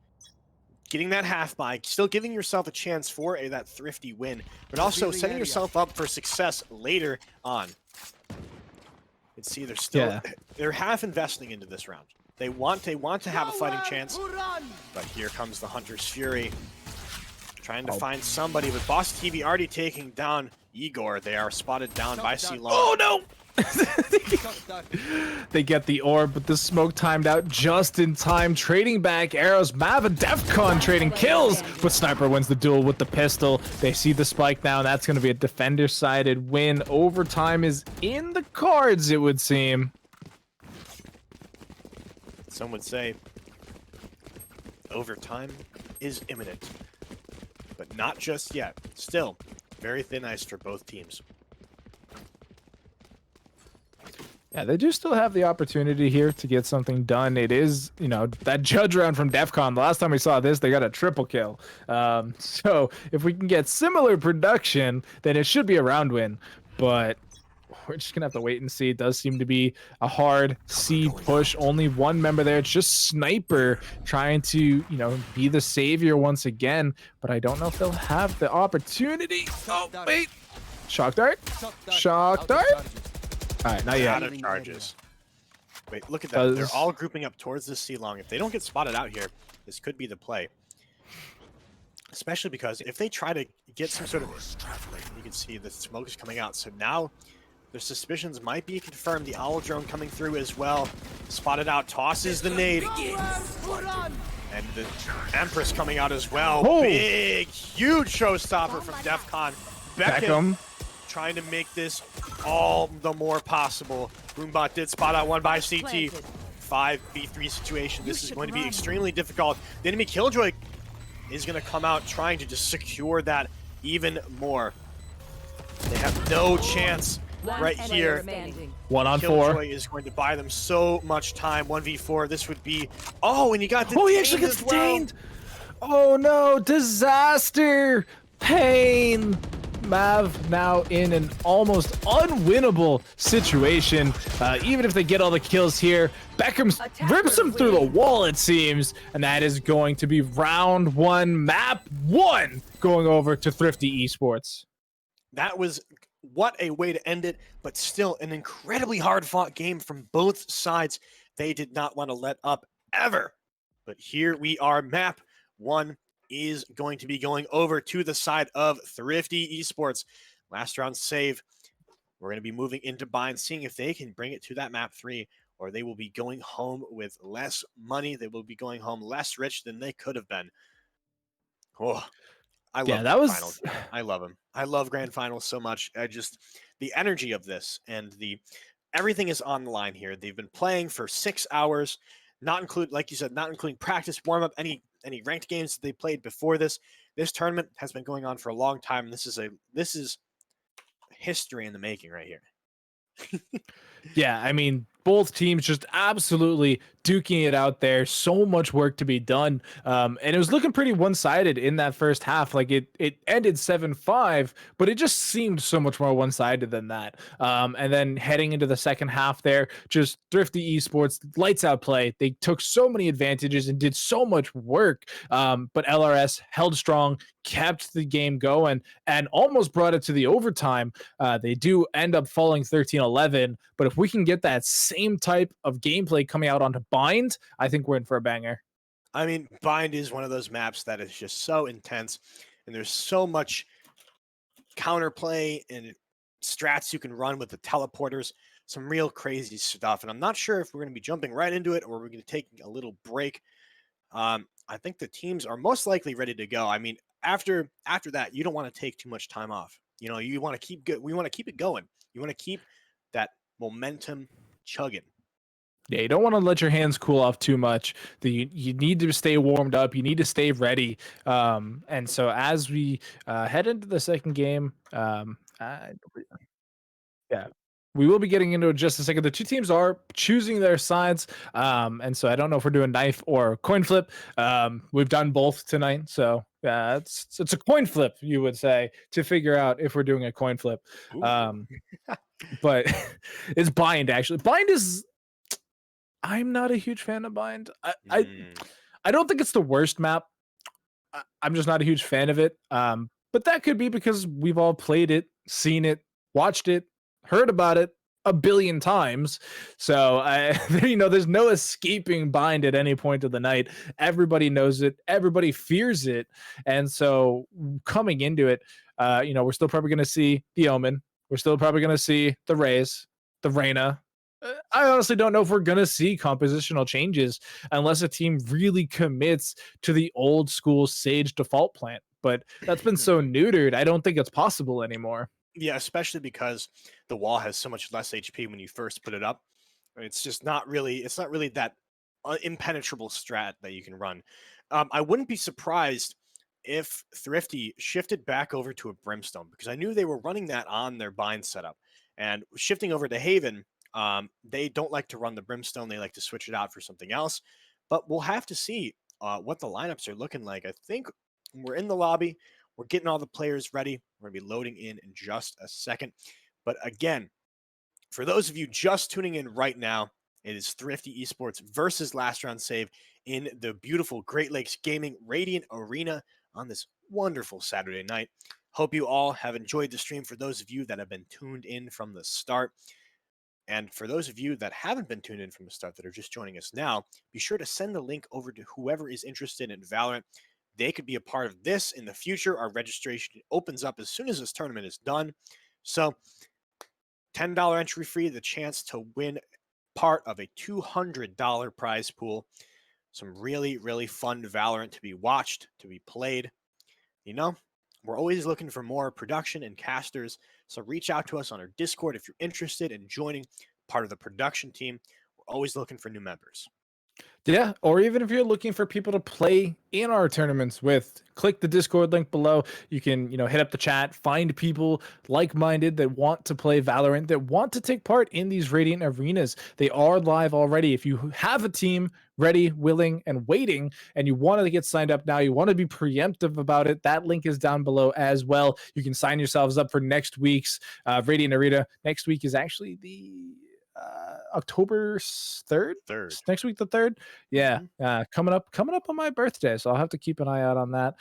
Getting that half buy, still giving yourself a chance for that Thrifty win, but also setting yourself up for success later on. You can see they're still they're half investing into this round. They want to have a fighting chance, but here comes the Hunter's Fury, trying to find somebody. With Boss TV already taking down Igor, they are spotted down by C-Long. Oh no! They get the orb, but the smoke timed out just in time. Trading back arrows. Mav and Defcon trading kills, but Sniper wins the duel with the pistol. They see the spike now, and that's going to be a defender-sided win. Overtime is in the cards, it would seem. Some would say overtime is imminent, but not just yet. Still, very thin ice for both teams. Yeah, they do still have the opportunity here to get something done. It is, you know, that judge round from Defcon. The last time we saw this, they got a triple kill. So if we can get similar production, then it should be a round win. But we're just going to have to wait and see. It does seem to be a hard C push. Only one member there. It's just Sniper trying to, you know, be the savior once again. But I don't know if they'll have the opportunity. Oh, wait. Shock dart? Shock dart? All right, not yet. Out of charges. Wait, look at that. They're all grouping up towards this C-Long. If they don't get spotted out here, this could be the play. Especially because if they try to get some sort of... You can see the smoke is coming out. So now their suspicions might be confirmed. The Owl Drone coming through as well. Spotted out, tosses the nade. And the Empress coming out as well. Oh. Big, huge showstopper from Defcon. Beckham. Trying to make this all the more possible. Boombot did spot out one by CT. 5v3 situation. This is going to be extremely difficult. The enemy Killjoy is going to come out trying to just secure that even more. They have no chance right here. 1 on 4. Killjoy is going to buy them so much time. 1v4. This would be... Oh, and he got detained. Oh, he actually gets detained. Oh no, disaster. Pain. Mav now in an almost unwinnable situation. Even if they get all the kills here, Beckham rips him through the wall, it seems, and that is going to be round 1, map 1, going over to Thrifty Esports. That was what a way to end it, but still an incredibly hard-fought game from both sides. They did not want to let up ever. But here we are, map 1 is going to be going over to the side of Thrifty Esports. Last round save. We're going to be moving into bind, seeing if they can bring it to that map 3, or they will be going home with less money. They will be going home less rich than they could have been. Oh, I love finals. I love them. I love grand finals so much. The energy of this and everything is on the line here. They've been playing for 6 hours, like you said, not including practice, warm up, any ranked games that they played before this. This tournament has been going on for a long time. This is history in the making right here. Yeah, I mean, both teams just absolutely duking it out there. So much work to be done. And it was looking pretty one-sided in that first half. Like it ended 7-5, but it just seemed so much more one-sided than that. And then heading into the second half there, just Thrifty Esports, lights out play. They took so many advantages and did so much work. But LRS held strong, kept the game going, and almost brought it to the overtime. They do end up falling 13-11, but if we can get that same type of gameplay coming out onto Bind, I think we're in for a banger. I mean, Bind is one of those maps that is just so intense, and there's so much counterplay and strats you can run with the teleporters, some real crazy stuff. And I'm not sure if we're going to be jumping right into it or we're going to take a little break. I think the teams are most likely ready to go. I mean, after that, you don't want to take too much time off. You know, you want to keep good. We want to keep it going. You want to keep that momentum chugging. Yeah, you don't want to let your hands cool off too much. You need to stay warmed up. You need to stay ready. And so as we head into the second game, yeah, we will be getting into it just a second. The two teams are choosing their sides, and so I don't know if we're doing knife or coin flip. We've done both tonight, so it's a coin flip, you would say, to figure out if we're doing a coin flip. Ooh. But it's bind actually. Bind is I'm not a huge fan of bind. I don't think it's the worst map. I'm just not a huge fan of it. But that could be because we've all played it, seen it, watched it, heard about it a billion times. So there's no escaping bind at any point of the night. Everybody knows it. Everybody fears it. And so coming into it, we're still probably going to see the Omen. We're still probably going to see the Raze, the Reyna. I honestly don't know if we're going to see compositional changes unless a team really commits to the old school Sage default plant. But that's been so neutered, I don't think it's possible anymore. Yeah, especially because the wall has so much less HP when you first put it up. It's just not really that impenetrable strat that you can run. I wouldn't be surprised if Thrifty shifted back over to a Brimstone, because I knew they were running that on their bind setup. And shifting over to Haven, they don't like to run the Brimstone. They like to switch it out for something else. But we'll have to see what the lineups are looking like. I think we're in the lobby. We're getting all the players ready. We're going to be loading in just a second. But again, for those of you just tuning in right now, it is Thrifty Esports versus Last Round Save in the beautiful Great Lakes Gaming Radiant Arena on this wonderful Saturday night. Hope you all have enjoyed the stream. For those of you that have been tuned in from the start, and for those of you that haven't been tuned in from the start that are just joining us now, be sure to send the link over to whoever is interested in Valorant. They could be a part of this in the future. Our registration opens up as soon as this tournament is done. So $10 entry fee, the chance to win part of a $200 prize pool. Some really, really fun Valorant to be watched, to be played. You know, we're always looking for more production and casters. So reach out to us on our Discord if you're interested in joining part of the production team. We're always looking for new members. Yeah, or even if you're looking for people to play in our tournaments with, click the Discord link below. You can, hit up the chat, find people like-minded that want to play Valorant, that want to take part in these Radiant arenas. They are live already. If you have a team ready, willing, and waiting, and you want to get signed up now, you want to be preemptive about it, that link is down below as well. You can sign yourselves up for next week's Radiant Arena. Next week is actually the October 3rd? Next week, the 3rd. Yeah. Coming up on my birthday. So I'll have to keep an eye out on that.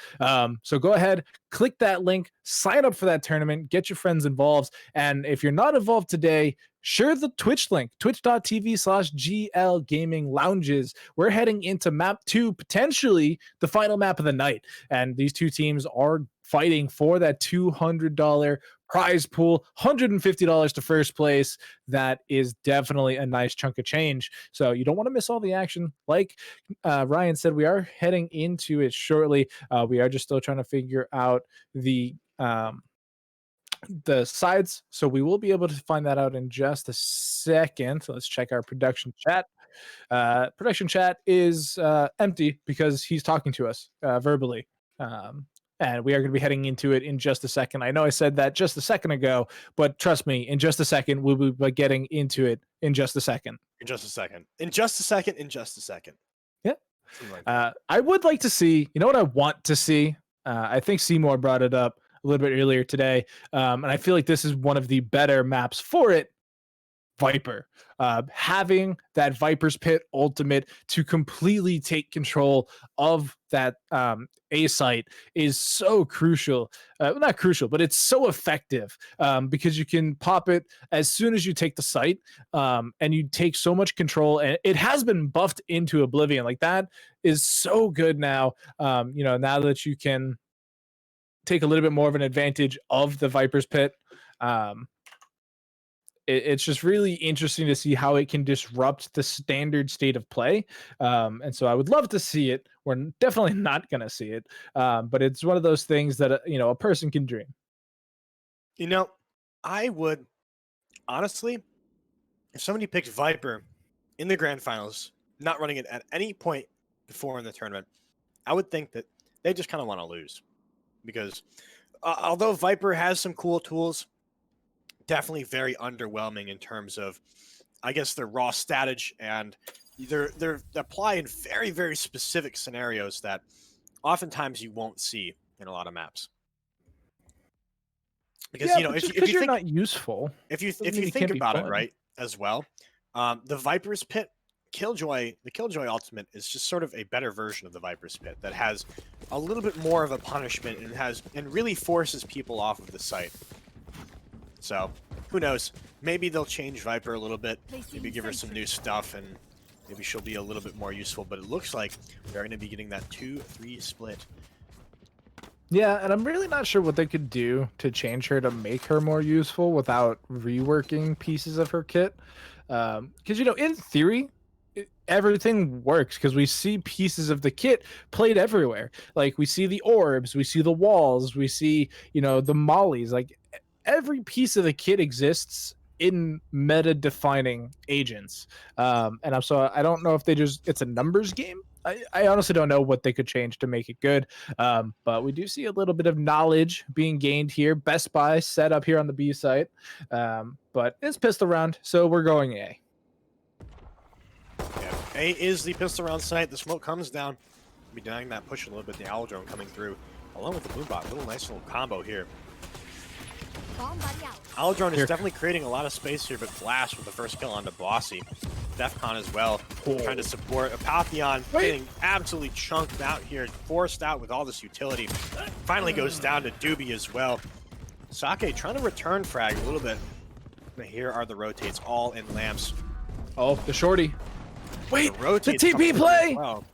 So go ahead, click that link, sign up for that tournament, get your friends involved. And if you're not involved today, share the Twitch link, twitch.tv/GL Gaming Lounges. We're heading into map 2, potentially the final map of the night. And these two teams are fighting for that $200 prize pool, $150 to first place. That is definitely a nice chunk of change. So you don't want to miss all the action. Like Ryan said, we are heading into it shortly. We are just still trying to figure out the sides. So we will be able to find that out in just a second. So let's check our production chat. Production chat is empty because he's talking to us verbally. And we are going to be heading into it in just a second. I know I said that just a second ago, but trust me, in just a second, we'll be getting into it in just a second. In just a second. In just a second. In just a second. Yeah. Like I would like to see, you know what I want to see? I think Seymour brought it up a little bit earlier today. And I feel like this is one of the better maps for it. Viper, having that Viper's Pit ultimate to completely take control of that A site is so crucial. Not crucial, but it's so effective because you can pop it as soon as you take the site, and you take so much control. And it has been buffed into oblivion. Like that is so good now. Now that you can take a little bit more of an advantage of the Viper's Pit. it's just really interesting to see how it can disrupt the standard state of play. And so I would love to see it. We're definitely not going to see it, but it's one of those things that a person can dream. You know, I would honestly, if somebody picked Viper in the grand finals, not running it at any point before in the tournament, I would think that they just kind of want to lose, because although Viper has some cool tools, definitely very underwhelming in terms of, I guess, their raw statage, and they're applied in very, very specific scenarios that oftentimes you won't see in a lot of maps. Because if you you're think, not useful, if you doesn't mean it think can't be about it, fun. right, as well, the Viper's Pit Killjoy, the Killjoy ultimate is just sort of a better version of the Viper's Pit that has a little bit more of a punishment and really forces people off of the site. So who knows? Maybe they'll change Viper a little bit. Maybe give her some new stuff, and maybe she'll be a little bit more useful. But it looks like they're going to be getting that 2-3 split. Yeah, and I'm really not sure what they could do to change her to make her more useful without reworking pieces of her kit. Because, in theory, everything works because we see pieces of the kit played everywhere. Like, we see the orbs, we see the walls, we see, the mollies. Like, every piece of the kit exists in meta-defining agents. And I don't know if it's a numbers game. I honestly don't know what they could change to make it good. But we do see a little bit of knowledge being gained here. Best Buy set up here on the B site. But it's pistol round, so we're going A. Yeah, A is the pistol round site. The smoke comes down. Be denying that push a little bit. The Owl Drone coming through along with the Boombot. Little nice little combo here. Owl Drone is definitely creating a lot of space here, but Blast with the first kill onto Bossy. Defcon as well, trying to support. Apotheon getting absolutely chunked out here, forced out with all this utility. Finally goes down to Doobie as well. Sake trying to return frag a little bit. But here are the rotates, all in lamps. Oh, the shorty. Wait, the rotates TP play! Well.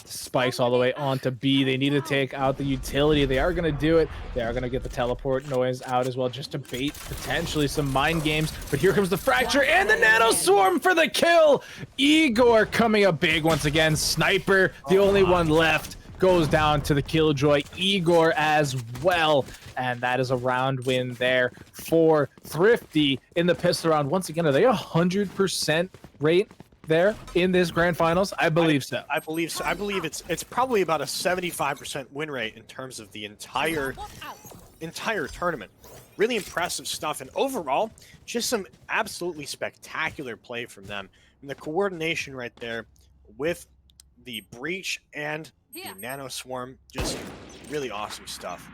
Spikes all the way onto B. They need to take out the utility. They are going to do it. They are going to get the teleport noise out as well, just to bait potentially some mind games. But here comes the fracture and the nano swarm for the kill. Igor coming up big once again. Sniper, the only one left, goes down to the Killjoy. Igor as well. And that is a round win there for Thrifty in the pistol round. Once again, are they 100% rate there in this grand finals? I believe so. I believe so. I believe it's probably about a 75% win rate in terms of the entire tournament. Really impressive stuff, and overall, just some absolutely spectacular play from them. And the coordination right there with the breach and the nano swarm, just really awesome stuff.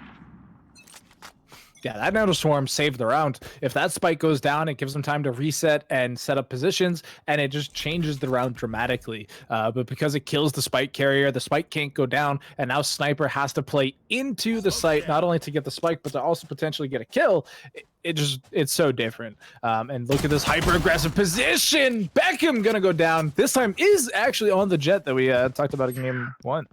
Yeah, that nano swarm saved the round. If that spike goes down, it gives them time to reset and set up positions, and it just changes the round dramatically. But because it kills the spike carrier, the spike can't go down, and now Sniper has to play into the site, not only to get the spike, but to also potentially get a kill. It's so different. And look at this hyper-aggressive position. Beckham gonna go down. This time is actually on the jet that we talked about in game 1.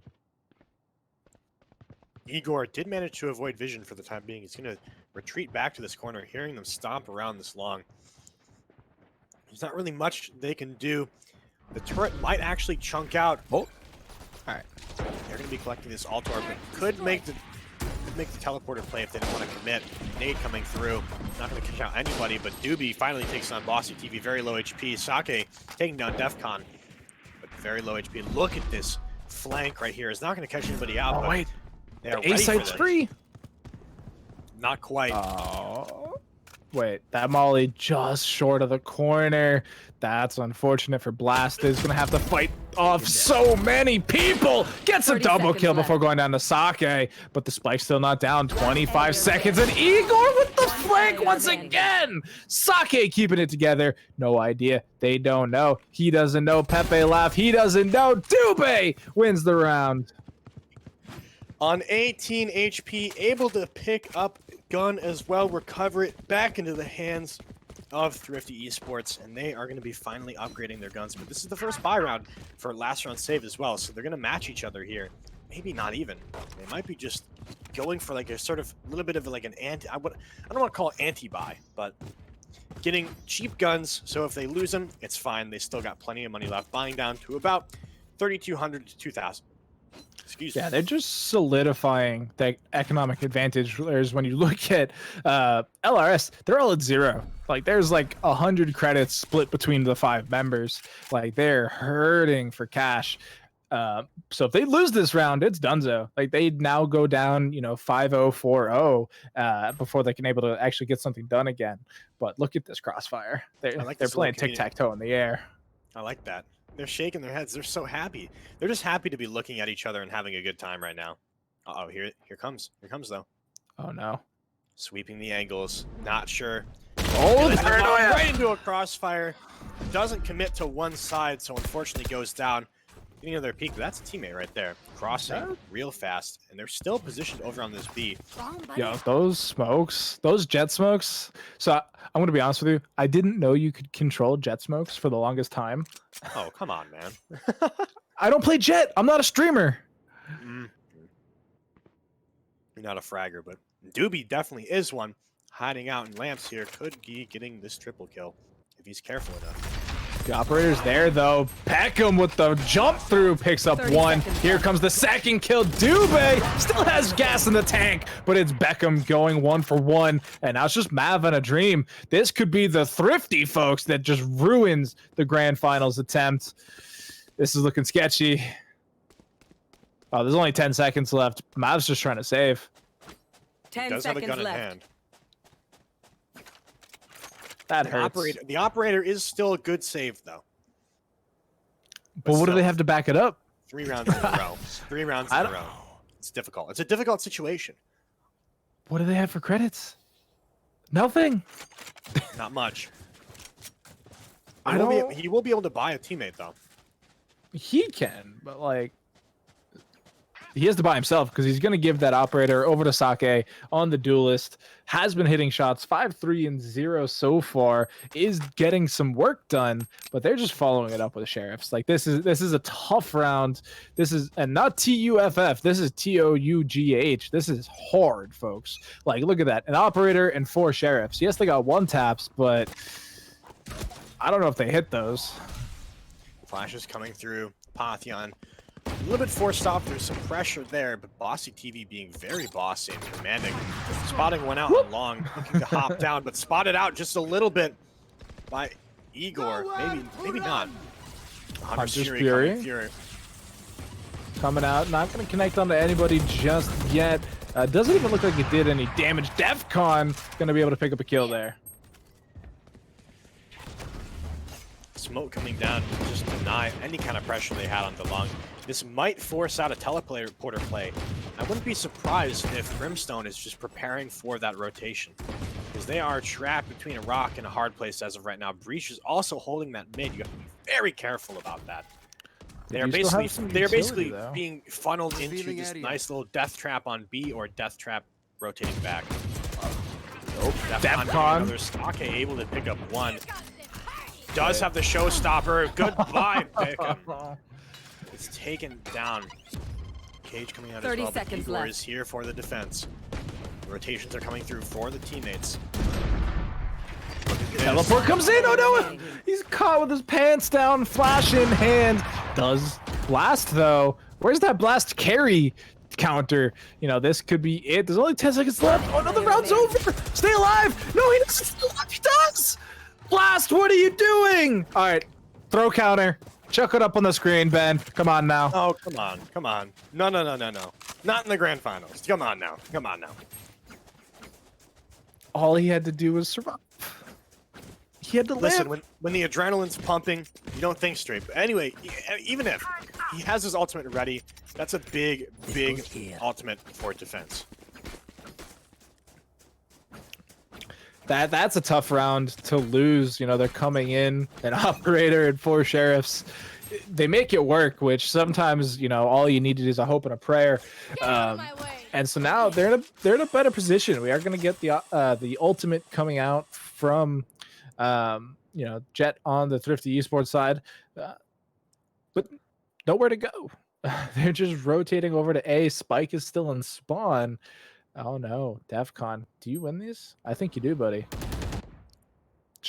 Igor did manage to avoid vision for the time being. He's going to retreat back to this corner, hearing them stomp around this long. There's not really much they can do. The turret might actually chunk out. Oh, all right. They're going to be collecting this Altor, but could make the teleporter play if they don't want to commit. Nade coming through. Not going to catch out anybody, but Doobie finally takes on Bossy TV. Very low HP. Sake taking down Defcon, but very low HP. Look at this flank right here. It's not going to catch anybody out. Oh, wait. The A site's free. Not quite. Oh, wait, that molly just short of the corner. That's unfortunate for Blast. Is gonna have to fight off so many people. Gets a double kill before going down to Sake, but the spike's still not down. 25 seconds, and Igor with the flank once again. Sake keeping it together. No idea. They don't know. He doesn't know. Pepe laugh. He doesn't know. Dube wins the round. On 18 HP, able to pick up gun as well, recover it back into the hands of Thrifty Esports, and they are going to be finally upgrading their guns. But this is the first buy round for last round save as well, so they're going to match each other here. Maybe not even. They might be just going for like a sort of little bit of like an anti. I don't want to call it anti-buy, but getting cheap guns, so if they lose them, it's fine. They still got plenty of money left, buying down to about 3,200 to 2,000. Excuse me. Yeah, they're just solidifying the economic advantage. Whereas when you look at LRS, they're all at 0. Like there's like 100 credits split between the 5 members. Like they're hurting for cash. So if they lose this round, it's donezo. Like they now go down, 5-0, 4-0 before they can able to actually get something done again. But look at this crossfire. They're playing tic-tac-toe in the air. I like that. They're shaking their heads. They're so happy. They're just happy to be looking at each other and having a good time right now. Uh-oh, here comes. Here comes, though. Oh, no. Sweeping the angles. Not sure. Oh, the paranoia! Right into a crossfire. Doesn't commit to one side, so unfortunately goes down. Getting another peek. That's a teammate right there. Crossing real fast. And they're still positioned over on this B. Yo, those smokes, those jet smokes. So I'm going to be honest with you. I didn't know you could control jet smokes for the longest time. Oh, come on, man. I don't play jet. I'm not a streamer. You're not a fragger, but Doobie definitely is one. Hiding out in lamps here. Could be getting this triple kill if he's careful enough. The operator's there, though. Peckham with the jump through picks up 1. Here comes the second kill. Dube still has gas in the tank, but it's Beckham going 1 for 1. And now it's just Mav and a dream. This could be the Thrifty, folks, that just ruins the grand finals attempt. This is looking sketchy. Oh, there's only 10 seconds left. Mav's just trying to save. 10 seconds left. Hand. That hurts. The operator is still a good save, though. But what do they have to back it up? 3 rounds in a row. 3 rounds in a row. It's difficult. It's a difficult situation. What do they have for credits? Nothing. Not much. He will be able to buy a teammate, though. He can, but like he has to buy himself because he's going to give that operator over to Sake on the duelist. Has been hitting shots 5, 3, and 0 so far. Is getting some work done, but they're just following it up with the sheriffs. Like this is a tough round. This is and not TUFF. This is TOUGH. This is hard, folks. Like look at that, an operator and 4 sheriffs. Yes, they got 1 taps, but I don't know if they hit those. Flashes coming through. Pantheon. A little bit forced off. There's some pressure there, but Bossy TV being very bossy and commanding. Spotting one out on long, looking to hop down, but spotted out just a little bit by Igor. Maybe not. Hunter's Fury. Coming out. Not going to connect onto anybody just yet. Doesn't even look like it did any damage. Defcon going to be able to pick up a kill there. Smoke coming down to just deny any kind of pressure they had on DeLong. This might force out a teleporter play. I wouldn't be surprised if Brimstone is just preparing for that rotation, because they are trapped between a rock and a hard place as of right now. Breach is also holding that mid. You have to be very careful about that. They're basically being funneled into this nice little death trap on B or death trap rotating back. Nope. Defcon. Another Sake able to pick up 1. Does have the showstopper. Goodbye, Pickham. It's taken down. Cage coming out as well. 30 seconds Igor left. is here for the defense. The rotations are coming through for the teammates. Teleport comes in. Oh no! He's caught with his pants down, flash in hand. Does blast though. Where's that blast carry counter? This could be it. There's only 10 seconds left. Oh no, the round's over. Stay alive. No, he doesn't stay alive. He does. Blast, what are you doing? All right, throw counter. Chuck it up on the screen, Ben. Come on now. Oh, come on. Come on. No. Not in the grand finals. Come on now. Come on now. All he had to do was survive. He had to Listen, live. when the adrenaline's pumping, you don't think straight. But anyway, even if he has his ultimate ready, that's a big ultimate for defense. That's a tough round to lose. They're coming in, an operator and 4 sheriffs. They make it work, which sometimes, all you needed is a hope and a prayer. And so now they're in a better position. We are going to get the ultimate coming out from Jet on the Thrifty Esports side, but nowhere to go. They're just rotating over to A. Spike is still in spawn. Oh no, Defcon. Do you win these? I think you do, buddy.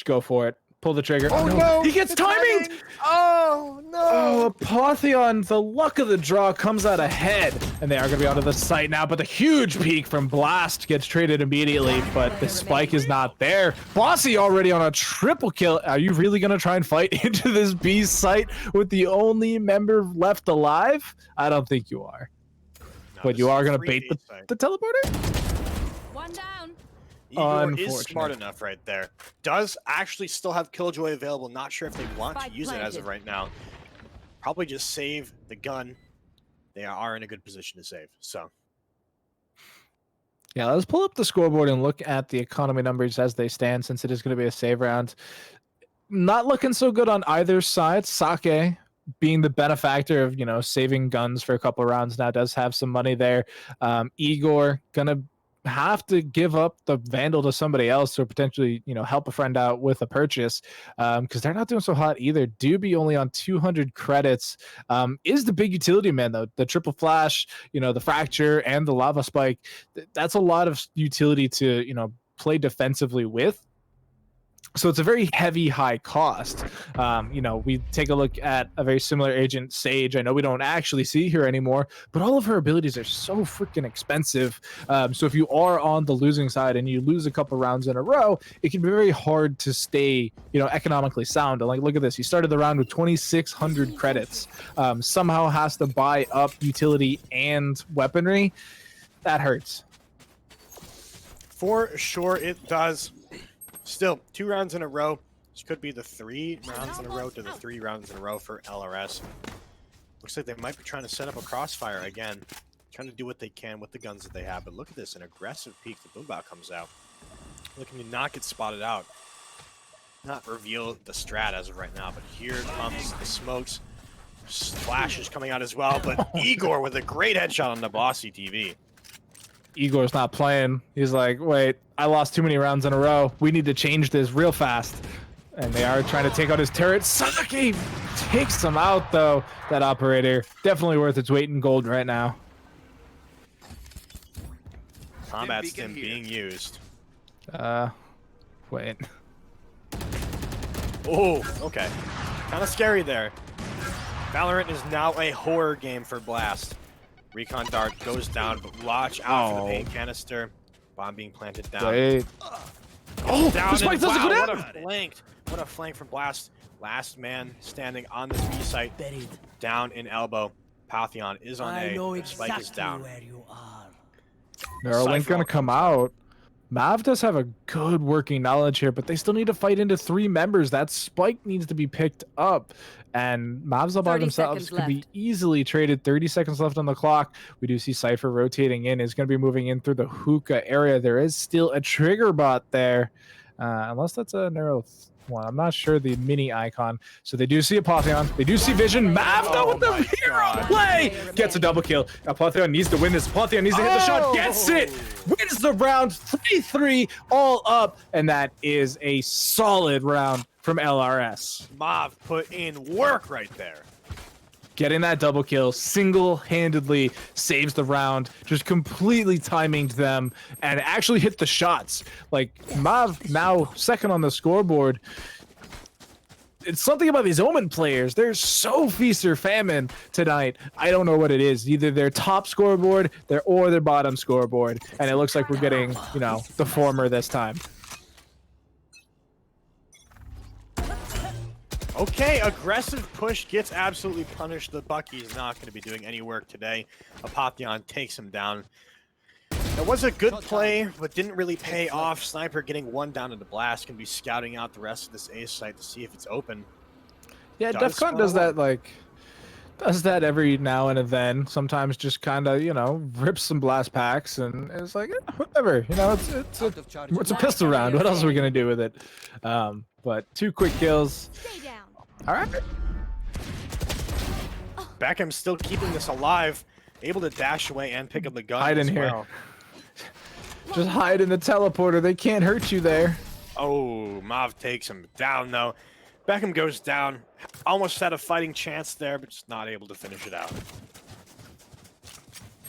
go for it. Pull the trigger. Oh no! He gets timing! Oh no! Oh, Apotheon, the luck of the draw comes out ahead. And they are going to be onto the site now, but the huge peek from Blast gets traded immediately, but the spike is not there. Bossy already on a triple kill. Are you really going to try and fight into this B site with the only member left alive? I don't think you are. No, But you are going to free bait B site. the teleporter? One down. Igor is Unfortunate. smart enough right there. Does actually still have Killjoy available. Not sure if they want to Spike use it as of planted. right now. Probably just save the gun. They are in a good position to save. So Yeah, let's pull up the scoreboard and look at the economy numbers as they stand, since it is going to be a save round. Not looking so good on either side. Sake, being the benefactor of, you know, saving guns for a couple of rounds now, does have some money there. Igor gonna have to give up the Vandal to somebody else, or potentially, you know, help a friend out with a purchase, because they're not doing so hot either. Doobie only on 200 credits. Is the big utility man though. The triple flash, you know, the fracture and the lava spike. That's a lot of utility to, you know, play defensively with. So it's a very heavy, high cost. You know, we take a look at a very similar agent, Sage. I know we don't actually see her anymore, but all of her abilities are so freaking expensive. So if you are on the losing side and you lose a couple rounds in a row, it can be very hard to stay, you know, economically sound. And like, look at this. He started the round with 2,600 credits. Somehow has to buy up utility and weaponry. That hurts. for sure it does. Still, 2 rounds in a row. This could be the 3 rounds in a row to the 3 rounds in a row for LRS. Looks like they might be trying to set up a crossfire again. Trying to do what they can with the guns that they have. But look at this, an aggressive peek. The Boombao comes out. Looking to not get spotted out. Not reveal the strat as of right now, but here comes the smokes. Flash is coming out as well, but Igor with a great headshot on the Bossy TV. Igor's not playing. He's like, wait, I lost too many rounds in a row. We need to change this real fast. And they are trying to take out his turret. Saki takes him out, though. That operator. Definitely worth its weight in gold right now. Combat stim being used. Wait. Oh, okay. Kind of scary there. Valorant is now a horror game for Blast. Recon Dart goes down, but watch out for the paint canister. Bomb being planted down. Wait. Oh, Down the spike and doesn't wow, go down. what a flank from Blast. Last man standing on this B site. Down in elbow. Pantheon is on A. The spike is down. where you are. Neuralink gonna come out. Mav does have a good working knowledge here, but they still need to fight into 3 members. That spike needs to be picked up, and Mavs all by 30 themselves seconds could be left. easily traded. 30 seconds left on the clock. We do see Cypher rotating in. Is going to be moving in through the hookah area. There is still a trigger bot there, unless that's a Neuro one. I'm not sure the mini icon. So they do see Apotheon. They do see Vision. Mav though with the hero play gets a double kill. Apotheon needs to win this. Apotheon needs to hit the shot. Gets it. Wins the round. 3-3 all up. And that is a solid round from LRS. Mav put in work right there. Getting that double kill single-handedly saves the round, just completely timing them and actually hit the shots. Like, Mav now second on the scoreboard. It's something about these Omen players. They're so feast or famine tonight. I don't know what it is. Either their top scoreboard or their bottom scoreboard. And it looks like we're getting, you know, the former this time. Okay, aggressive push gets absolutely punished. The Bucky's not going to be doing any work today. Apotheon takes him down. It was a good play, but didn't really pay off. Sniper getting 1 down in the blast. Can be scouting out the rest of this A site to see if it's open. Yeah, Does DEFCON does follow. that, like, does that every now and then. Sometimes just kind of, you know, rips some blast packs, and it's like, whatever. You know, it's a pistol round. What else are we going to do with it? But 2 quick kills. Stay down. All right. Beckham still keeping this alive. Able to dash away and pick up the gun Hide in as here. well. Just hide in the teleporter. They can't hurt you there. Oh, Mav takes him down, though. Beckham goes down. Almost had a fighting chance there, but just not able to finish it out.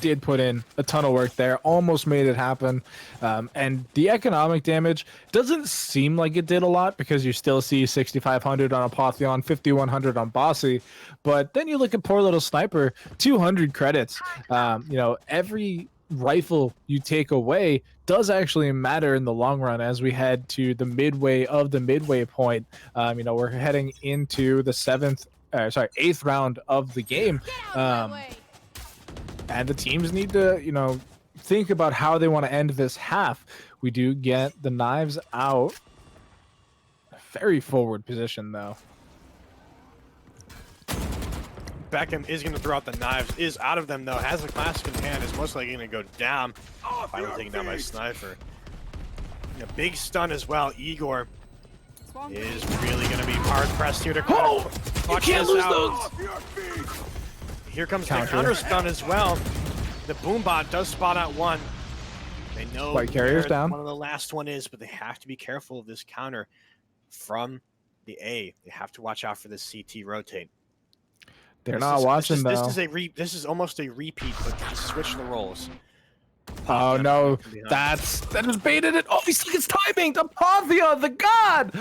did put in a ton of work there, almost made it happen. And the economic damage doesn't seem like it did a lot because you still see 6,500 on Apotheon, 5,100 on Bossy. But then you look at poor little Sniper, 200 credits. Every rifle you take away does actually matter in the long run as we head to the midway of the midway point. We're heading into the 8th round of the game. And the teams need to, think about how they want to end this half. We do get the knives out. Very forward position, though. Beckham is going to throw out the knives, is out of them, though. Has the classic in hand, is most likely going to go down. Finally taken down by Sniper. A big stun as well. Igor is really going to be hard-pressed here to you can't lose those! Here comes the counter stun as well. The Boombot does spot out one. They know White carrier's down. One of the last one is, but they have to be careful of this counter from the A. They have to watch out for this CT rotate. They're not watching though. This is almost a repeat, but switch the roles. Oh no, that has baited it. Oh, he still gets timing. Apotheon, the god.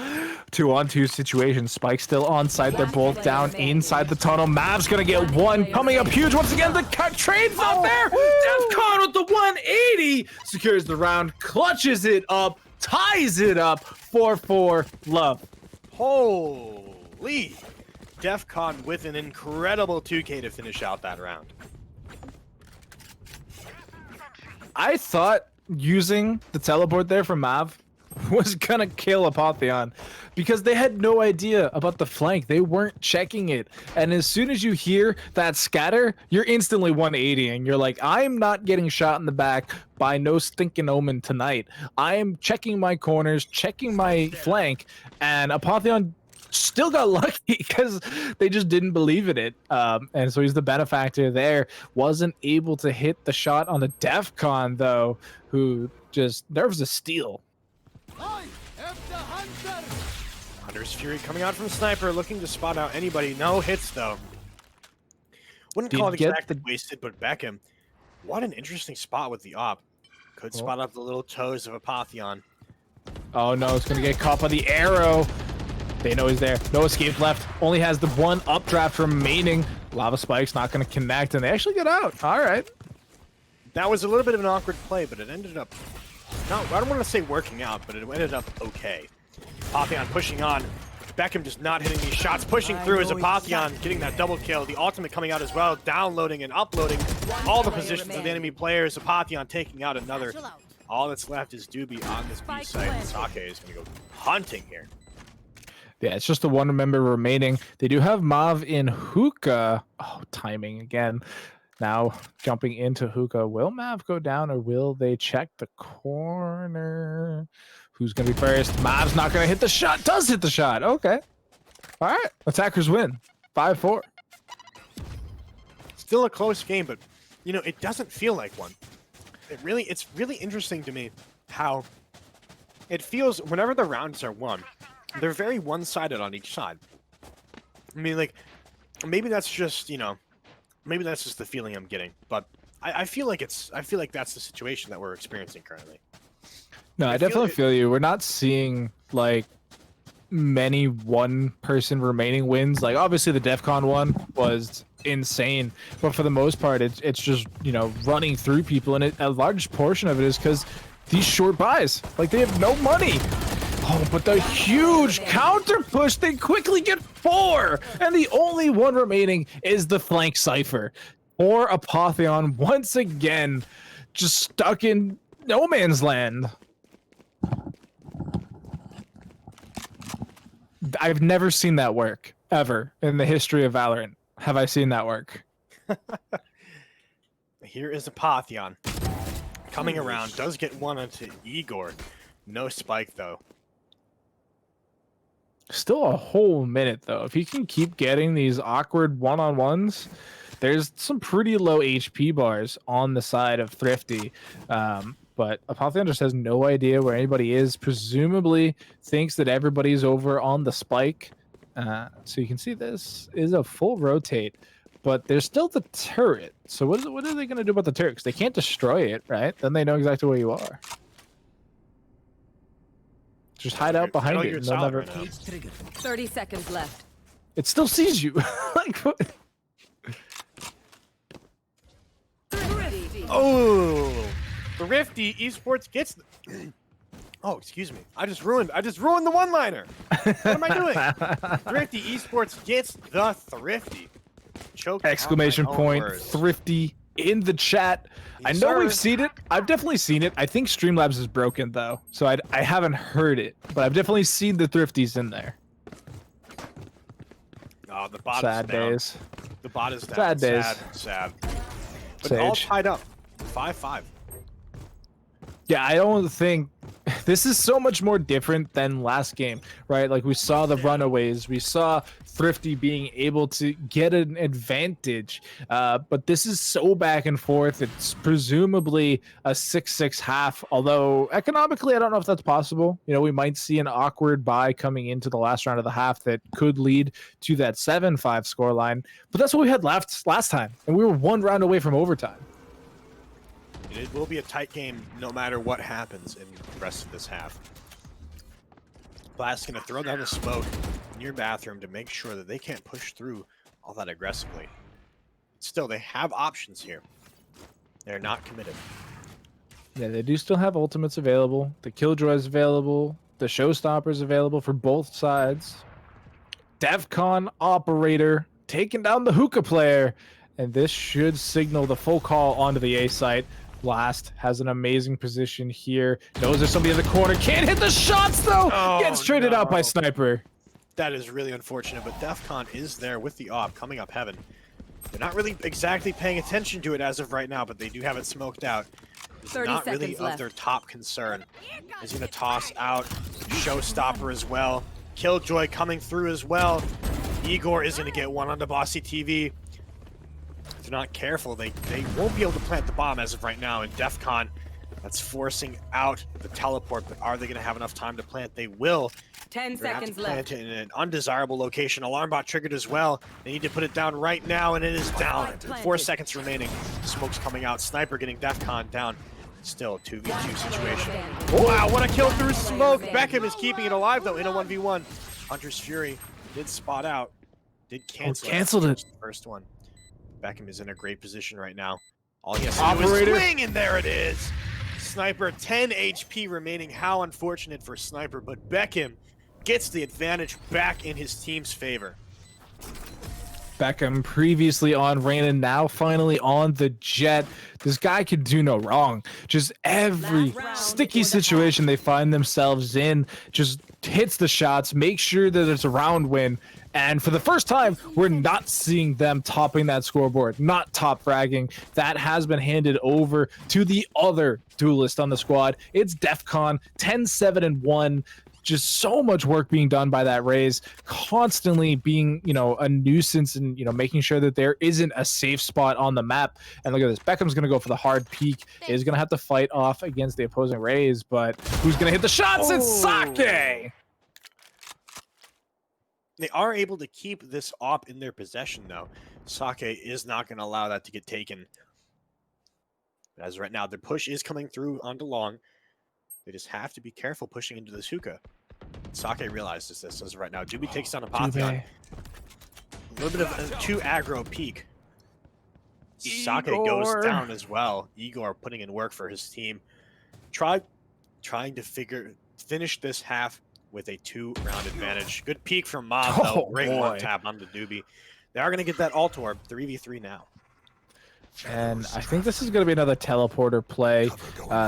2-on-2 situation. Spike still on site. They're both down inside the tunnel. Mav's gonna get one coming up huge once again. The trade's not there. DEFCON with the 180 secures the round, clutches it up, ties it up. 4-4 love. Holy. DEFCON with an incredible 2K to finish out that round. I thought using the teleport there from Mav was gonna kill Apotheon because they had no idea about the flank. They weren't checking it. And as soon as you hear that scatter, you're instantly 180 and you're like, I'm not getting shot in the back by no stinking omen tonight. I am checking my corners, checking my flank, and Apotheon still got lucky because they just didn't believe in it. And so he's the benefactor there. Wasn't able to hit the shot on the DEFCON though, who just nerves a steal. Hunter's Fury coming out from Sniper, looking to spot out anybody. No hits though. Wouldn't call it exactly wasted, but Beckham, what an interesting spot with the op. Could spot up the little toes of Apotheon. Oh no, it's gonna get caught by the arrow. They know he's there. No escape left. Only has the one updraft remaining. Lava Spike's not going to connect, and they actually get out. All right. That was a little bit of an awkward play, but it ended up... No, I don't want to say working out, but it ended up okay. Apotheon pushing on. Beckham just not hitting these shots. Pushing through as Apotheon getting that double kill. The ultimate coming out as well. Downloading and uploading all the positions of the enemy players. Apotheon taking out another. All that's left is Doobie on this B site. Sake is going to go hunting here. Yeah, it's just the one member remaining. They do have Mav in hookah. Oh, timing again. Now jumping into hookah. Will Mav go down or will they check the corner? Who's going to be first? Mav's not going to hit the shot. Does hit the shot. Okay. All right. Attackers win. 5-4. Still a close game, but, it doesn't feel like one. It's really interesting to me how it feels whenever the rounds are won. They're very one-sided on each side. I mean, maybe that's just, maybe that's just the feeling I'm getting. But I feel like that's the situation that we're experiencing currently. No, I definitely feel you. We're not seeing, many one-person remaining wins. Obviously, the DEFCON one was insane. But for the most part, it's just, running through people. And a large portion of it is because these short buys. They have no money. Oh, but the huge counter push, they quickly get 4. And the only one remaining is the flank Cypher. Or Apotheon once again, just stuck in no man's land. I've never seen that work, ever, in the history of Valorant. Have I seen that work? Here is Apotheon. Coming around, does get one onto Igor. No spike, though. Still a whole minute, though. If he can keep getting these awkward one-on-ones, there's some pretty low HP bars on the side of Thrifty. But Apotheon just has no idea where anybody is. Presumably thinks that everybody's over on the spike. So you can see this is a full rotate. but there's still the turret. So what are they going to do about the turret? Because they can't destroy it, right? Then they know exactly where you are. Just hide out behind it. And they'll never... Right now. 30 seconds left. It still sees you. Like, what? Oh, Thrifty Esports gets. Oh, excuse me. I just ruined the one-liner. What am I doing? Thrifty Esports gets the Thrifty. Choked Exclamation on my own point, words. Thrifty in the chat. I Yes, know sir. we've seen it. I've definitely seen it. I think Streamlabs is broken though, so I haven't heard it, but I've definitely seen the Thrifties in there. Oh, the bot Sad is down. days. The bot is down. Sad days. Sad. But all Sage. tied up. 5-5. Yeah, I don't think this is so much more different than last game, right? Like we saw the runaways, we saw Thrifty being able to get an advantage, but this is so back and forth. It's presumably a 6-6 half, although economically I don't know if that's possible. You know, we might see an awkward bye coming into the last round of the half that could lead to that 7-5 scoreline, but that's what we had last time, and we were one round away from overtime. It will be a tight game no matter what happens in the rest of this half. Blast's going to throw down the smoke near bathroom to make sure that they can't push through all that aggressively. Still, they have options here. They're not committed. Yeah, they do still have ultimates available. The Killjoy's available. The Showstopper's available for both sides. DEFCON operator taking down the hookah player. And this should signal the full call onto the A site. Blast has an amazing position here. Knows there's somebody in the corner. Can't hit the shots though. Oh, Gets traded out by no. Sniper. That is really unfortunate, but DEFCON is there with the op coming up heaven. They're not really exactly paying attention to it as of right now, but they do have it smoked out. It's 30 not really seconds of left. their top concern. He's going to toss out Showstopper as well. Killjoy coming through as well. Igor is going to get one on the Bossy TV. If they're not careful, they won't be able to plant the bomb as of right now. And DEFCON, that's forcing out the teleport, but are they going to have enough time to plant? They will. 10 They're gonna have to seconds plant left. it in an undesirable location. Alarm bot triggered as well. They need to put it down right now, and it is down. 4 seconds remaining. Smoke's coming out. Sniper getting DEFCON down. Still 2v2 situation. Wow, what a kill through smoke. Beckham is keeping it alive, though, in a 1v1. Hunter's Fury did spot out. Did cancel canceled it. First one. Beckham is in a great position right now. All he has to do is Operator. swing, and there it is. Sniper, 10 HP remaining. How unfortunate for Sniper, but Beckham gets the advantage back in his team's favor. Beckham previously on Reyna, now finally on the Jet. This guy could do no wrong. Just every sticky situation they find themselves in, just hits the shots, make sure that it's a round win. And for the first time, we're not seeing them topping that scoreboard, not top fragging. That has been handed over to the other duelist on the squad. It's DEFCON, 10-7-1. Just so much work being done by that Raze, constantly being, you know, a nuisance and, you know, making sure that there isn't a safe spot on the map. And look at this, Beckham's going to go for the hard peek. Is going to have to fight off against the opposing Raze, but who's going to hit the shots? It's Sake! They are able to keep this op in their possession, though. Sake is not going to allow that to get taken. As of right now, their push is coming through onto long. They just have to be careful pushing into this hookah. Sake realizes this as of right now. Doobie takes down a Apotheon. A little bit of a too aggro peak. Sake goes down as well. Igor putting in work for his team. Trying to finish this half with a 2-round advantage. Good peek from Mob, though. Great one tap onto Doobie. They are going to get that ult orb. 3v3 now. And I think this is going to be another teleporter play.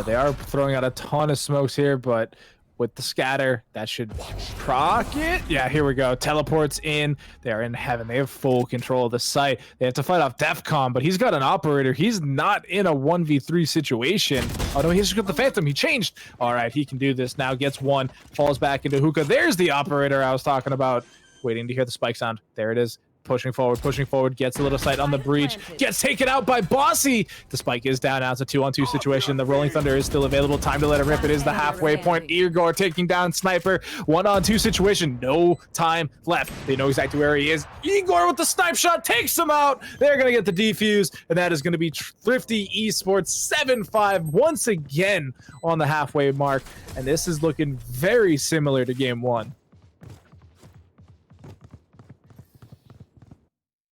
They are throwing out a ton of smokes here, but with the scatter, that should proc it. Yeah, here we go. Teleports in. They are in heaven. They have full control of the site. They have to fight off DEFCON, but he's got an operator. He's not in a 1v3 situation. Oh, no, he's got the Phantom. He changed. All right, he can do this now. Gets one. Falls back into hookah. There's the operator I was talking about. Waiting to hear the spike sound. There it is. Pushing forward, gets a little sight on the breach, gets taken out by Bossy. The spike is down now. It's a 2-on-2 situation. The Rolling Thunder is still available. Time to let it rip. It is the halfway point. Igor taking down Sniper. 1-on-2 situation. No time left. They know exactly where he is. Igor with the snipe shot takes him out. They're going to get the defuse, and that is going to be Thrifty Esports 7-5 once again on the halfway mark. And this is looking very similar to game 1.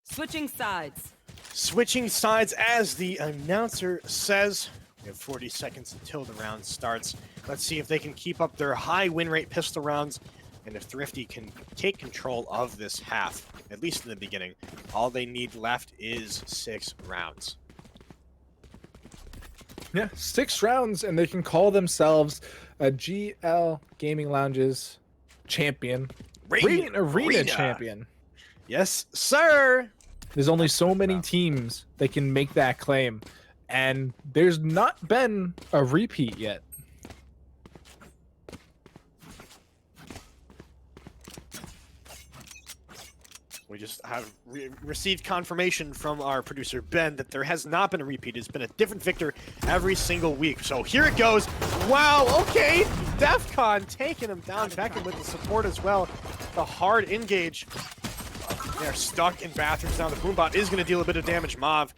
Switching sides. Switching sides as the announcer says. We have 40 seconds until the round starts. Let's see if they can keep up their high win rate pistol rounds, and if Thrifty can take control of this half, at least in the beginning. All they need left is 6 rounds. Yeah, 6 rounds, and they can call themselves a GL Gaming Lounge's champion. Arena champion. Yes, sir! There's only so many teams that can make that claim, and there's not been a repeat yet. We just have received confirmation from our producer, Ben, that there has not been a repeat. It's been a different victor every single week. So here it goes. Wow, okay. DEFCON taking him down. Beckham with the support as well. The hard engage. They're stuck in bathrooms now. The Boombot is going to deal a bit of damage. Mauve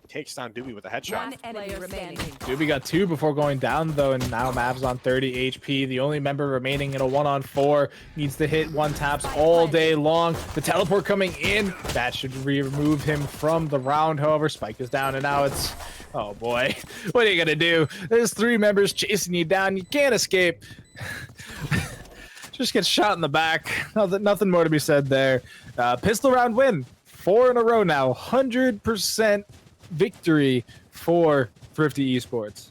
takes down Doobie with a headshot. One enemy remaining. Doobie got 2 before going down, though, and now Mav's on 30 HP. The only member remaining in a 1-on-4 needs to hit 1 taps all day long. The teleport coming in. That should remove him from the round, however. Spike is down, and now it's... Oh, boy. What are you going to do? There's 3 members chasing you down. You can't escape. Just get shot in the back. Nothing more to be said there. Pistol round win. 4 in a row now. 100% victory for Thrifty Esports.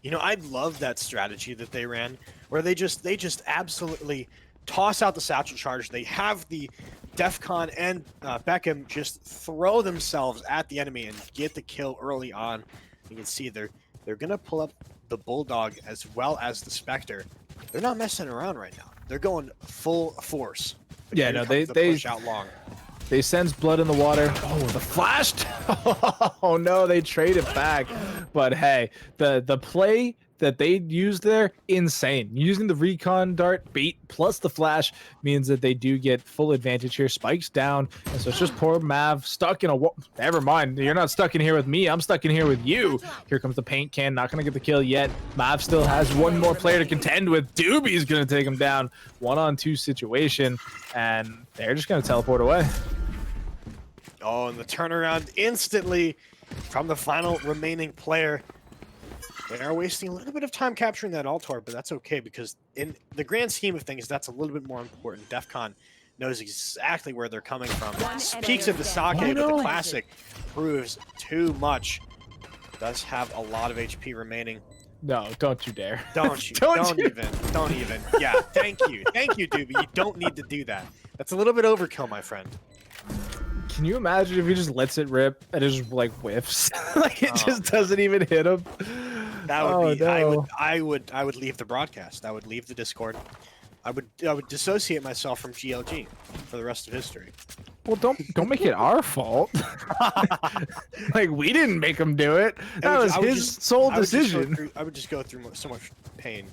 You know, I love that strategy that they ran, where they just absolutely toss out the satchel charge. They have the DEFCON and Beckham just throw themselves at the enemy and get the kill early on. You can see they're gonna pull up the Bulldog as well as the Spectre. They're not messing around right now. They're going full force. But yeah, no, they push out long. They sense blood in the water. Oh, the flash! Oh no, they trade it back. But hey, the play that they used there, insane. Using the recon dart bait plus the flash means that they do get full advantage here. Spikes down, and so it's just poor Mav stuck in a wall. Never mind, you're not stuck in here with me. I'm stuck in here with you. Here comes the paint can. Not gonna get the kill yet. Mav still has 1 more player to contend with. Doobie's gonna take him down. 1-on-2 situation, and they're just gonna teleport away. Oh, and the turnaround instantly from the final remaining player. They are wasting a little bit of time capturing that Altor, but that's okay because in the grand scheme of things, that's a little bit more important. DEFCON knows exactly where they're coming from. Speaks of the Sake, but the Classic proves too much. Does have a lot of HP remaining. No, don't you dare. Don't you. Don't even. Yeah, thank you. Thank you, Doobie. You don't need to do that. That's a little bit overkill, my friend. Can you imagine if he just lets it rip and it just like whiffs? Like it just doesn't even hit him? That would be. No. I would leave the broadcast. I would leave the Discord. I would dissociate myself from GLG for the rest of history. Well, don't make it our fault. Like we didn't make him do it. That was his sole decision. I would just go through so much pain.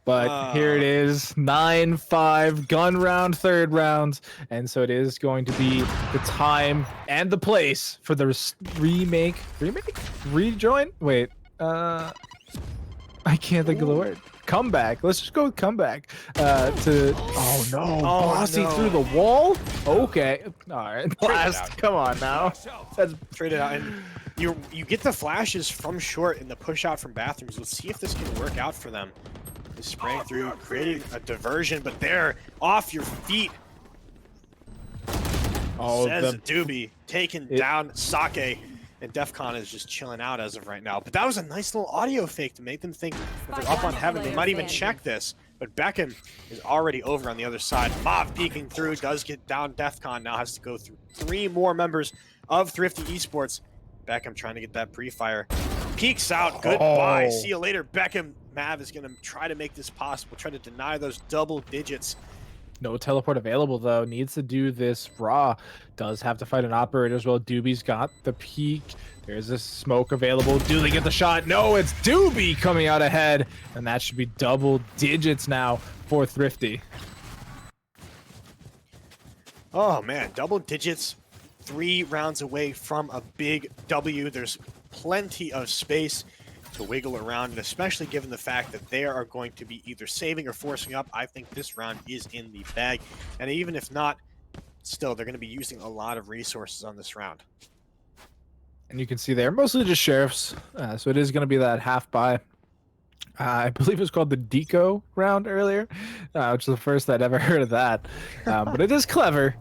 But here it is, 9-5, gun round, 3rd round, and so it is going to be the time and the place for the rejoin? Wait, I can't think of the word. Comeback. Let's just go with comeback. Oh no, Bossy through the wall? Okay, all right, blast. Come on now. That's traded out, and you get the flashes from short in the push out from bathrooms. Let's see if this can work out for them. Spraying through, creating a diversion, but they're off your feet. Oh, says Doobie, taking down Sake, and DEFCON is just chilling out as of right now. But that was a nice little audio fake to make them think that they're up on heaven. They might even check this, but Beckham is already over on the other side. Mauve peeking through, does get down. DEFCON now has to go through 3 more members of Thrifty Esports. Beckham trying to get that pre-fire. Peeks out, goodbye, see you later, Beckham. Mav is going to try to make this possible, try to deny those double digits. No teleport available, though. Needs to do this raw. Does have to fight an operator as well. Doobie's got the peak. There's a smoke available. Do they get the shot? No, it's Doobie coming out ahead. And that should be double digits now for Thrifty. Oh, man. Double digits. 3 rounds away from a big W. There's plenty of space to wiggle around, and especially given the fact that they are going to be either saving or forcing up, I think this round is in the bag. And even if not, still, they're going to be using a lot of resources on this round. And you can see there, mostly just sheriffs. So it is going to be that half buy. I believe it was called the Deco round earlier, which is the first I'd ever heard of that. But it is clever,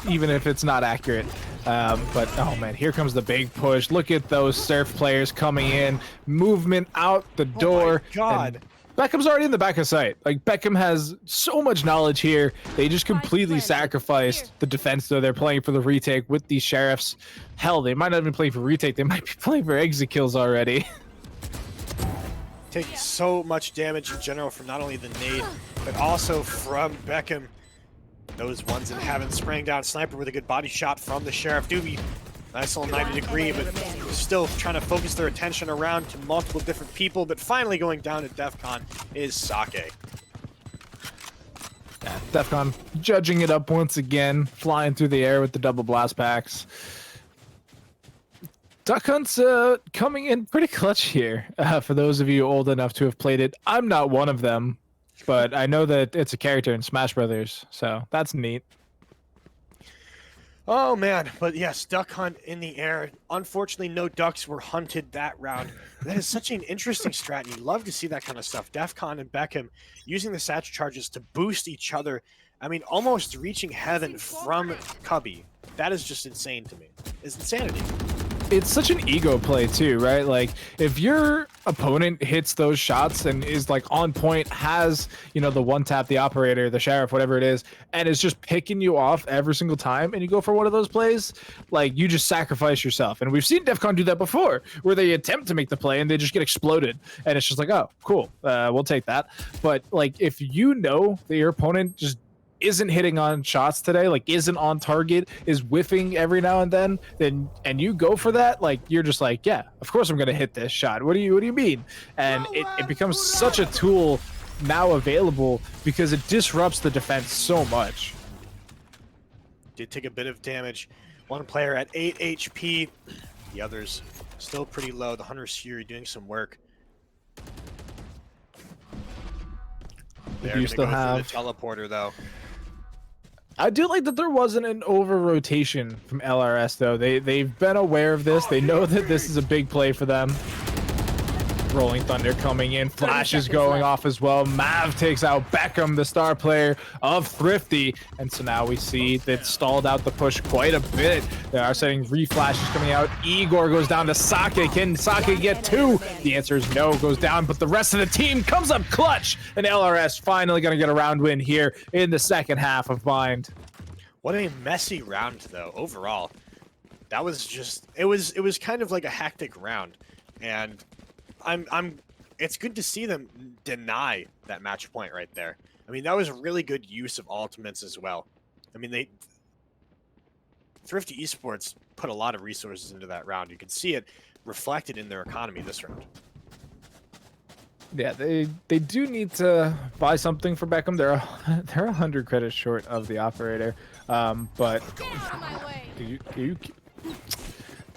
even if it's not accurate. But oh man, here comes the big push. Look at those Surf players coming in, movement out the door. Oh my God. And Beckham's already in the back of sight. Like, Beckham has so much knowledge here. They just completely sacrificed the defense, though. They're playing for the retake with these sheriffs. Hell, they might not even play for retake. They might be playing for exit kills already. Taking so much damage in general from not only the nade, but also from Beckham. Those ones that haven't sprang down. Sniper with a good body shot from the Sheriff. Doobie, nice little 90-degree, but still trying to focus their attention around to multiple different people. But finally going down to DEFCON is Sake. Yeah, DEFCON judging it up once again, flying through the air with the double blast packs. Duck Hunt's coming in pretty clutch here. For those of you old enough to have played it, I'm not one of them. But I know that it's a character in Smash Brothers, so that's neat. Oh man, but yes, Duck Hunt in the air. Unfortunately, no ducks were hunted that round. That is such an interesting strat, and you love to see that kind of stuff. DEFCON and Beckham using the satch charges to boost each other. I mean, almost reaching heaven from Cubby. That is just insane to me. It's insanity. It's such an ego play too, right? Like, if your opponent hits those shots and is like on point, has, you know, the one tap, the operator, the sheriff, whatever it is, and is just picking you off every single time, and you go for one of those plays, like, you just sacrifice yourself. And we've seen DEFCON do that before, where they attempt to make the play and they just get exploded, and it's just like, oh, cool, we'll take that. But like, if you know that your opponent just isn't hitting on shots today, like isn't on target, is whiffing every now and then and you go for that, like, you're just like, yeah, of course I'm gonna hit this shot. What do you mean? And it becomes such a tool now available because it disrupts the defense so much. Did take a bit of damage. One player at 8 HP. The others still pretty low. The Hunter's Fury doing some work. They're You gonna still go have for the teleporter though. I do like that there wasn't an over rotation from LRS though. They've been aware of this. They know that this is a big play for them. Rolling Thunder coming in, flashes going off as well. Mav takes out Beckham, the star player of Thrifty, and so now we see that stalled out the push quite a bit. They are setting reflashes coming out. Igor goes down to Sake. Can Sake get 2? The answer is no, goes down, but the rest of the team comes up clutch, and LRS finally going to get a round win here in the second half of Bind. What a messy round though, overall. That was just, it was kind of like a hectic round, and it's good to see them deny that match point right there. I mean, that was really good use of ultimates as well. I mean, Thrifty Esports put a lot of resources into that round. You can see it reflected in their economy this round. Yeah, they do need to buy something for Beckham. They're 100 credits short of the operator, but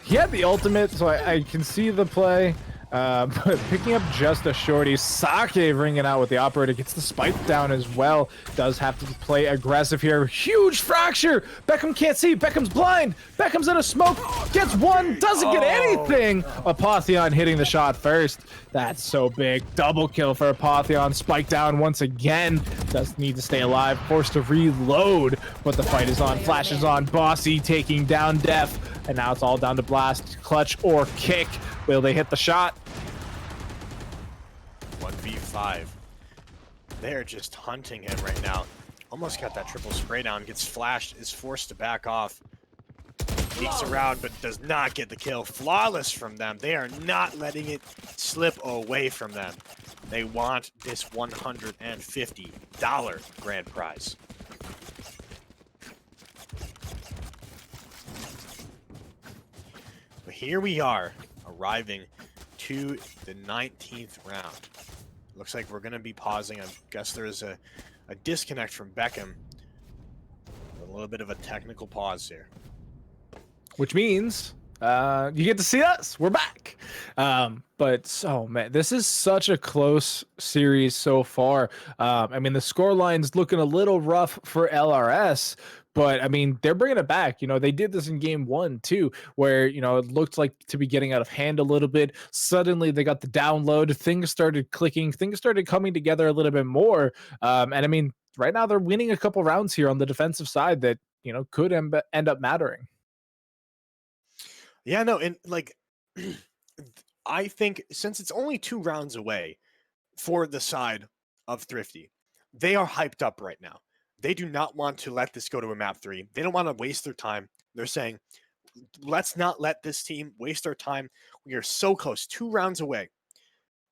he had the ultimate, so I can see the play. But picking up just a shorty. Sake ringing out with the operator, gets the spike down as well. Does have to play aggressive here. Huge fracture. Beckham can't see. Beckham's blind. Beckham's in a smoke. Gets one. Doesn't get anything. Apotheon hitting the shot first. That's so big. Double kill for Apotheon. Spike down once again. Does need to stay alive. Forced to reload. But the fight is on. Flash is on. Bossy taking down Def. And now it's all down to blast, clutch, or kick. Will they hit the shot? 1v5. They're just hunting him right now. Almost got that triple spray down. Gets flashed. Is forced to back off. Sneaks around, but does not get the kill. Flawless from them. They are not letting it slip away from them. They want this $150 grand prize. But here we are, arriving to the 19th round. Looks like we're going to be pausing. I guess there is a disconnect from Beckham. A little bit of a technical pause here. Which means you get to see us. We're back. But oh man, this is such a close series so far. I mean, the scoreline's looking a little rough for LRS, but I mean, they're bringing it back. You know, they did this in game 1 too, where, you know, it looked like to be getting out of hand a little bit. Suddenly they got the download, things started clicking, things started coming together a little bit more. And I mean, right now they're winning a couple rounds here on the defensive side that, you know, could end up mattering. Yeah, no, and like, I think since it's only 2 rounds away for the side of Thrifty, they are hyped up right now. They do not want to let this go to a map 3. They don't want to waste their time. They're saying, let's not let this team waste our time. We are so close, 2 rounds away.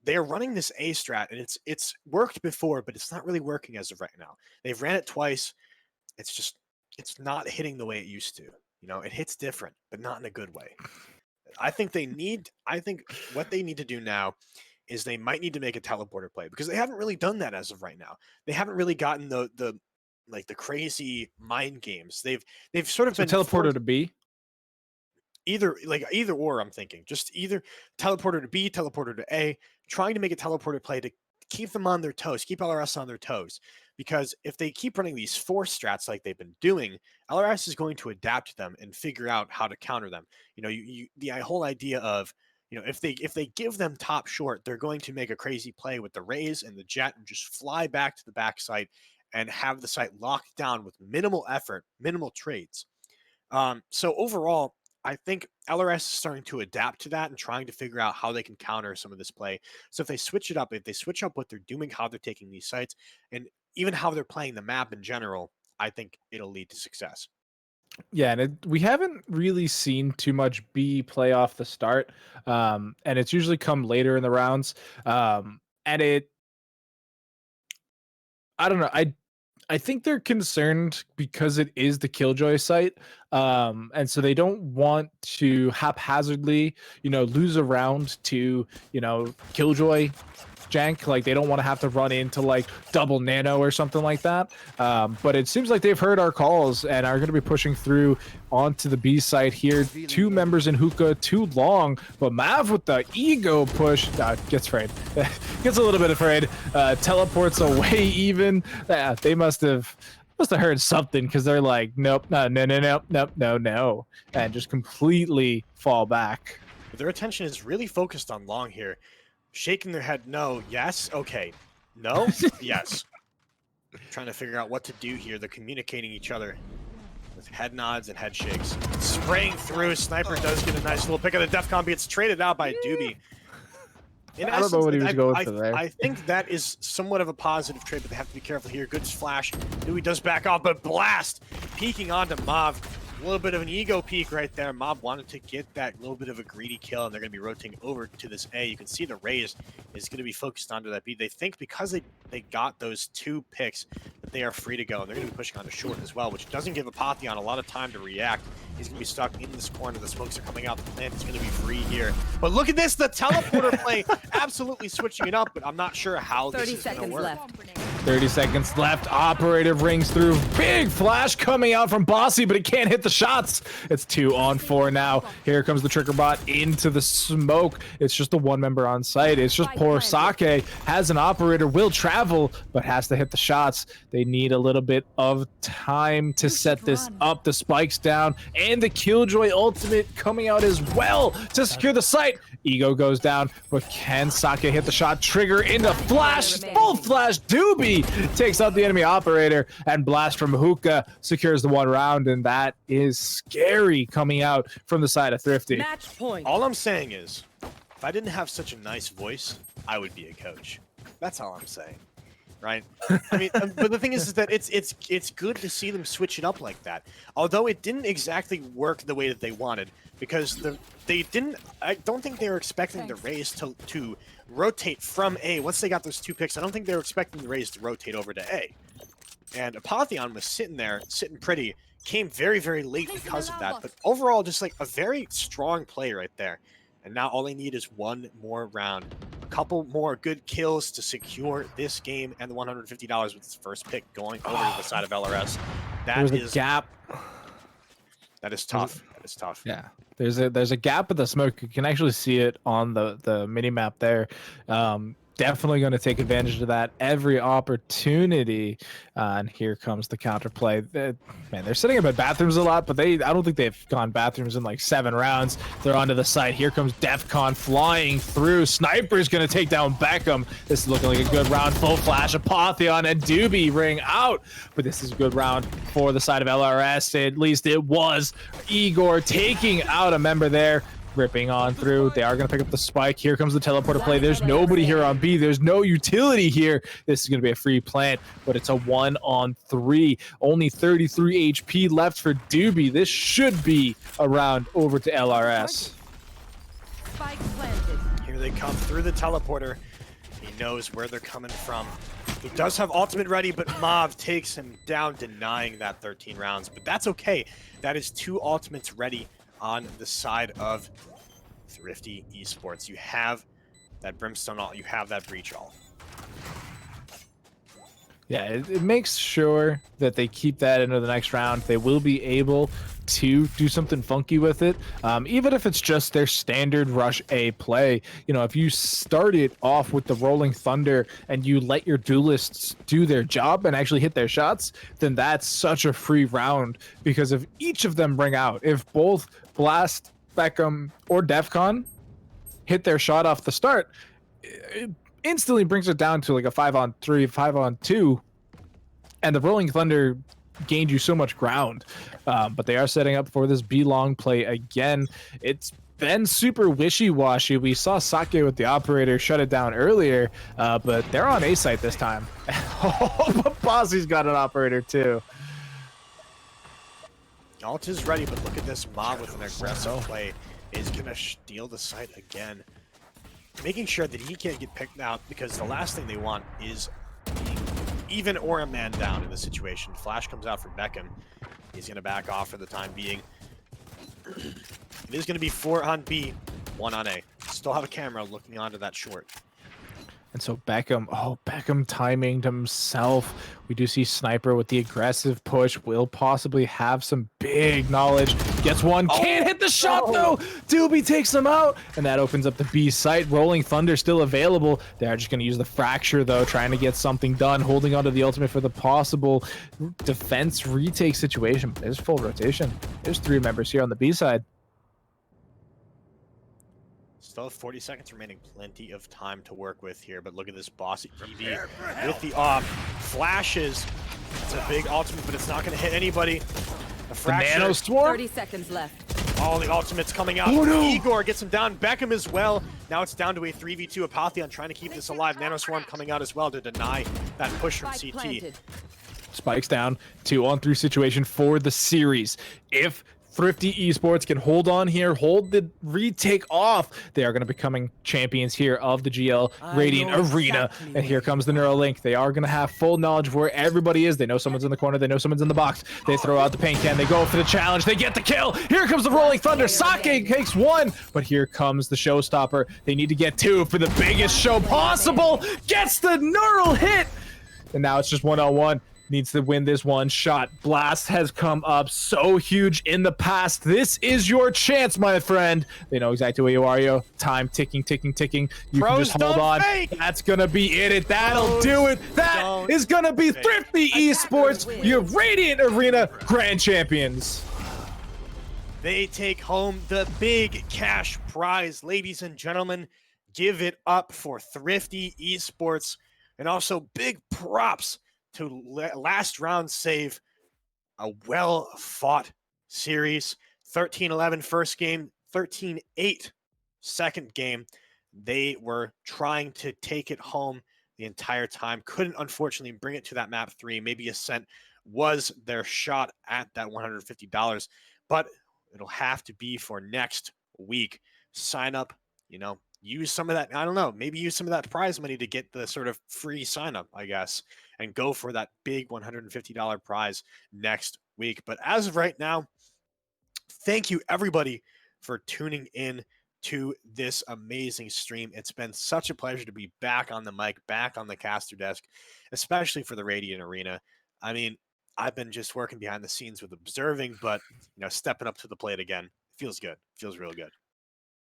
They are running this A strat, and it's worked before, but it's not really working as of right now. They've ran it twice. It's not hitting the way it used to. You know, it hits different, but not in a good way. I think what they need to do now is they might need to make a teleporter play, because they haven't really done that as of right now. They haven't really gotten the crazy mind games. They've sort of been teleporter to B. Either or, I'm thinking. Just either teleporter to B, teleporter to A, trying to make a teleporter play to keep them on their toes, keep LRS on their toes. Because if they keep running these force strats like they've been doing, LRS is going to adapt to them and figure out how to counter them. You know, the whole idea of, you know, if they give them top short, they're going to make a crazy play with the Raze and the Jet and just fly back to the backside and have the site locked down with minimal effort, minimal trades. So overall, I think LRS is starting to adapt to that and trying to figure out how they can counter some of this play. So if they switch it up, if they switch up what they're doing, how they're taking these sites, and even how they're playing the map in general, I think it'll lead to success. Yeah, and we haven't really seen too much B play off the start, and it's usually come later in the rounds. And I don't know. I think they're concerned because it is the Killjoy site, and so they don't want to haphazardly, you know, lose a round to, you know, Killjoy jank. Like, they don't want to have to run into like double nano or something like that. But it seems like they've heard our calls and are going to be pushing through onto the B side here. 2 members in hookah, too long, but Mav with the ego push gets afraid. Gets a little bit afraid. Teleports away even. They must have heard something, because they're like, nope, no, and just completely fall back. But their attention is really focused on long here. Shaking their head, no, yes, okay, no, yes. Trying to figure out what to do here. They're communicating each other with head nods and head shakes. Spraying through, Sniper does get a nice little pick of the Defcon, but it's traded out by Doobie. I don't know what he was going for there. I think that is somewhat of a positive trade, but they have to be careful here. Good flash. Doobie does back off, but Blast peeking onto Mav. A little bit of an ego peek right there. Mob wanted to get that little bit of a greedy kill, and they're going to be rotating over to this A. You can see the Raze is going to be focused onto that B. They think because they got those 2 picks that they are free to go, and they're going to be pushing onto short as well, which doesn't give Apotheon a lot of time to react. He's going to be stuck in this corner. The smokes are coming out. The plant is going to be free here. But look at this, the teleporter play, absolutely switching it up, but I'm not sure how this is going to work. 30 seconds left. Operator rings through. Big flash coming out from Bossy, but he can't hit the shots. It's 2 on 4 now. Here comes the trigger bot into the smoke. It's just the 1 member on site. It's just poor Sake. Has an operator, will travel, but has to hit the shots. They need a little bit of time to set this up. The spikes down, and the Killjoy ultimate coming out as well to secure the site. Ego goes down, but can Sake hit the shot? Trigger into flash, full flash. Doobie takes out the enemy operator, and Blast from Hookah secures the 1 round, and that is scary coming out from the side of Thrifty. Match point. All I'm saying is, if I didn't have such a nice voice, I would be a coach. That's all I'm saying. right? I mean, but the thing is that it's good to see them switch it up like that. Although it didn't exactly work the way that they wanted, because they didn't. I don't think they were expecting the Rays to rotate from A. Once they got those 2 picks, I don't think they were expecting the Rays to rotate over to A. And Apotheon was sitting there, sitting pretty. Came very, very late because of that. But overall, just like a very strong play right there. And now all they need is one more round. A couple more good kills to secure this game and the $150 with his first pick going over to the side of LRS. That There's is a gap. That is tough. That is tough. Yeah, there's a gap with the smoke. You can actually see it on the mini map there. Definitely going to take advantage of that every opportunity. And here comes the counterplay. Man, they're sitting up at bathrooms a lot, but I don't think they've gone bathrooms in like 7 rounds. They're onto the site. Here comes DEFCON flying through. Sniper's going to take down Beckham. This is looking like a good round. Full flash. Apotheon and Doobie ring out. But this is a good round for the side of LRS. At least it was. Igor taking out a member there. Ripping on through. They are going to pick up the spike. Here comes the teleporter play. There's nobody here on B. There's no utility here. This is going to be a free plant, but it's a 1-on-3. Only 33 HP left for Doobie. This should be a round over to LRS. Spike planted. Here they come through the teleporter. He knows where they're coming from. He does have ultimate ready, but Mav takes him down, denying that 13 rounds. But that's okay. That is 2 ultimates ready on the side of Thrifty Esports. You have that Brimstone all, you have that Breach all. Yeah, it makes sure that they keep that into the next round. They will be able to do something funky with it, even if it's just their standard rush A play. You know, if you start it off with the Rolling Thunder and you let your duelists do their job and actually hit their shots, then that's such a free round, because if each of them bring out, if both Blast, Beckham, or DEFCON hit their shot off the start, it instantly brings it down to like a 5-on-3, 5-on-2, and the Rolling Thunder gained you so much ground. But they are setting up for this B-long play again. It's been super wishy-washy. We saw Sake with the operator shut it down earlier, but they're on A site this time. Oh, but Bozzy's got an operator too. Alt is ready, but look at this Mob with an aggressive play. Is going to steal the site again. Making sure that he can't get picked out, because the last thing they want is being even or a man down in this situation. Flash comes out for Beckham. He's going to back off for the time being. It is going to be 4 on B, 1 on A. Still have a camera looking onto that short. And so Beckham timing himself. We do see Sniper with the aggressive push. Will possibly have some big knowledge. Gets one, can't hit the shot though. Doobie takes him out, and that opens up the B site. Rolling Thunder still available. They're just going to use the Fracture though, trying to get something done, holding onto the ultimate for the possible defense retake situation. There's full rotation. There's 3 members here on the B side. Still have 40 seconds remaining. Plenty of time to work with here, but look at this bossy EV with the off. Flashes. It's a big ultimate, but it's not going to hit anybody. The Fracture. Nano Swarm. 30 seconds left. All the ultimates coming out. Oh, no. Igor gets him down. Beckham as well. Now it's down to a 3v2. Apotheon trying to keep this alive. Nano Swarm coming out as well to deny that push from Spike CT. planted. Spikes down, 2-on-3 situation for the series. If Thrifty Esports can hold on here, hold the retake off, they are going to be becoming champions here of the GL Radiant Arena. And here comes the Neuralink. They are going to have full knowledge of where everybody is. They know someone's in the corner. They know someone's in the box. They throw out the paint can. They go for the challenge. They get the kill. Here comes the Rolling Thunder. Sake takes 1, but here comes the showstopper. They need to get 2 for the biggest show possible. Gets the Neural hit. And now it's just 1-on-1. Needs to win this one shot. Blast has come up so huge in the past. This is your chance, my friend. They know exactly where you are, yo. Time ticking, ticking, ticking. You can just hold on. That's gonna be it. That'll do it. That is gonna be Thrifty Esports, your Radiant Arena Grand Champions. They take home the big cash prize, ladies and gentlemen. Give it up for Thrifty Esports, and also big props to last round save. A well-fought series. 13-11 first game, 13-8 second game. They were trying to take it home the entire time. Couldn't, unfortunately, bring it to that map 3. Maybe Ascent was their shot at that $150, but it'll have to be for next week. Sign up, use some of that. I don't know, maybe use some of that prize money to get the sort of free sign up, I guess, and go for that big $150 prize next week. But as of right now, thank you everybody for tuning in to this amazing stream. It's been such a pleasure to be back on the mic, back on the caster desk, especially for the Radiant Arena. I mean, I've been just working behind the scenes with observing, but stepping up to the plate again feels good. Feels real good.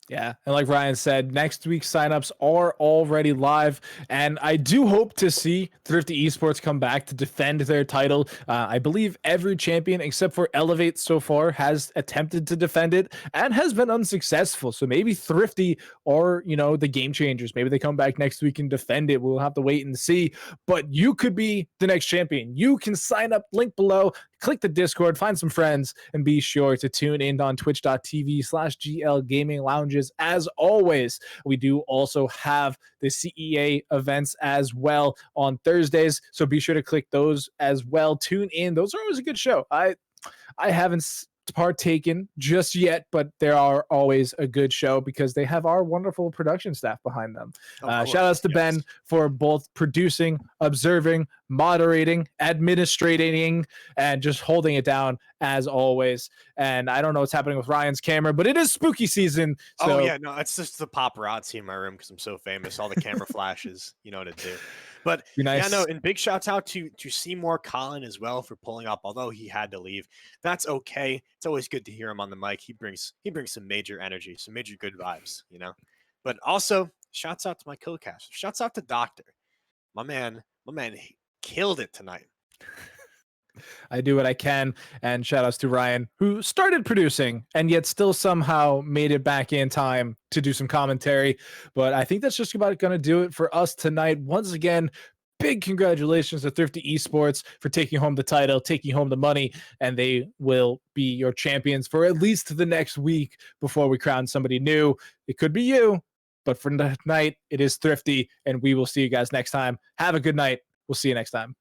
Yeah, and like Ryan said, next week's signups are already live, and I do hope to see Thrifty Esports come back to defend their title. I believe every champion except for Elevate so far has attempted to defend it and has been unsuccessful. So maybe Thrifty or, the Game Changers, maybe they come back next week and defend it. We'll have to wait and see, but you could be the next champion. You can sign up, link below, click the Discord, find some friends, and be sure to tune in on twitch.tv/GL Gaming Lounges. As always, we do also have the CEA events as well on Thursdays, so be sure to click those as well. Tune in. Those are always a good show. I haven't partaken just yet, but they are always a good show because they have our wonderful production staff behind them. Shout outs to Ben for both producing, observing, moderating, administrating, and just holding it down as always. And I don't know what's happening with Ryan's camera, but it is spooky season. So. Oh yeah, no, it's just the paparazzi in my room because I'm so famous. All the camera flashes, you know what to do. But nice. Yeah, no, and big shouts out to Seymour Collin as well for pulling up, although he had to leave. That's okay. It's always good to hear him on the mic. He brings some major energy, some major good vibes, But also, shouts out to my co-caster. Shouts out to Doctor. My man he killed it tonight. I do what I can, and shout outs to Ryan, who started producing and yet still somehow made it back in time to do some commentary. But I think that's just about going to do it for us tonight. Once again, big congratulations to Thrifty Esports for taking home the title, taking home the money, and they will be your champions for at least the next week before we crown somebody new. It could be you, but for tonight, it is Thrifty, and we will see you guys next time. Have a good night. We'll see you next time.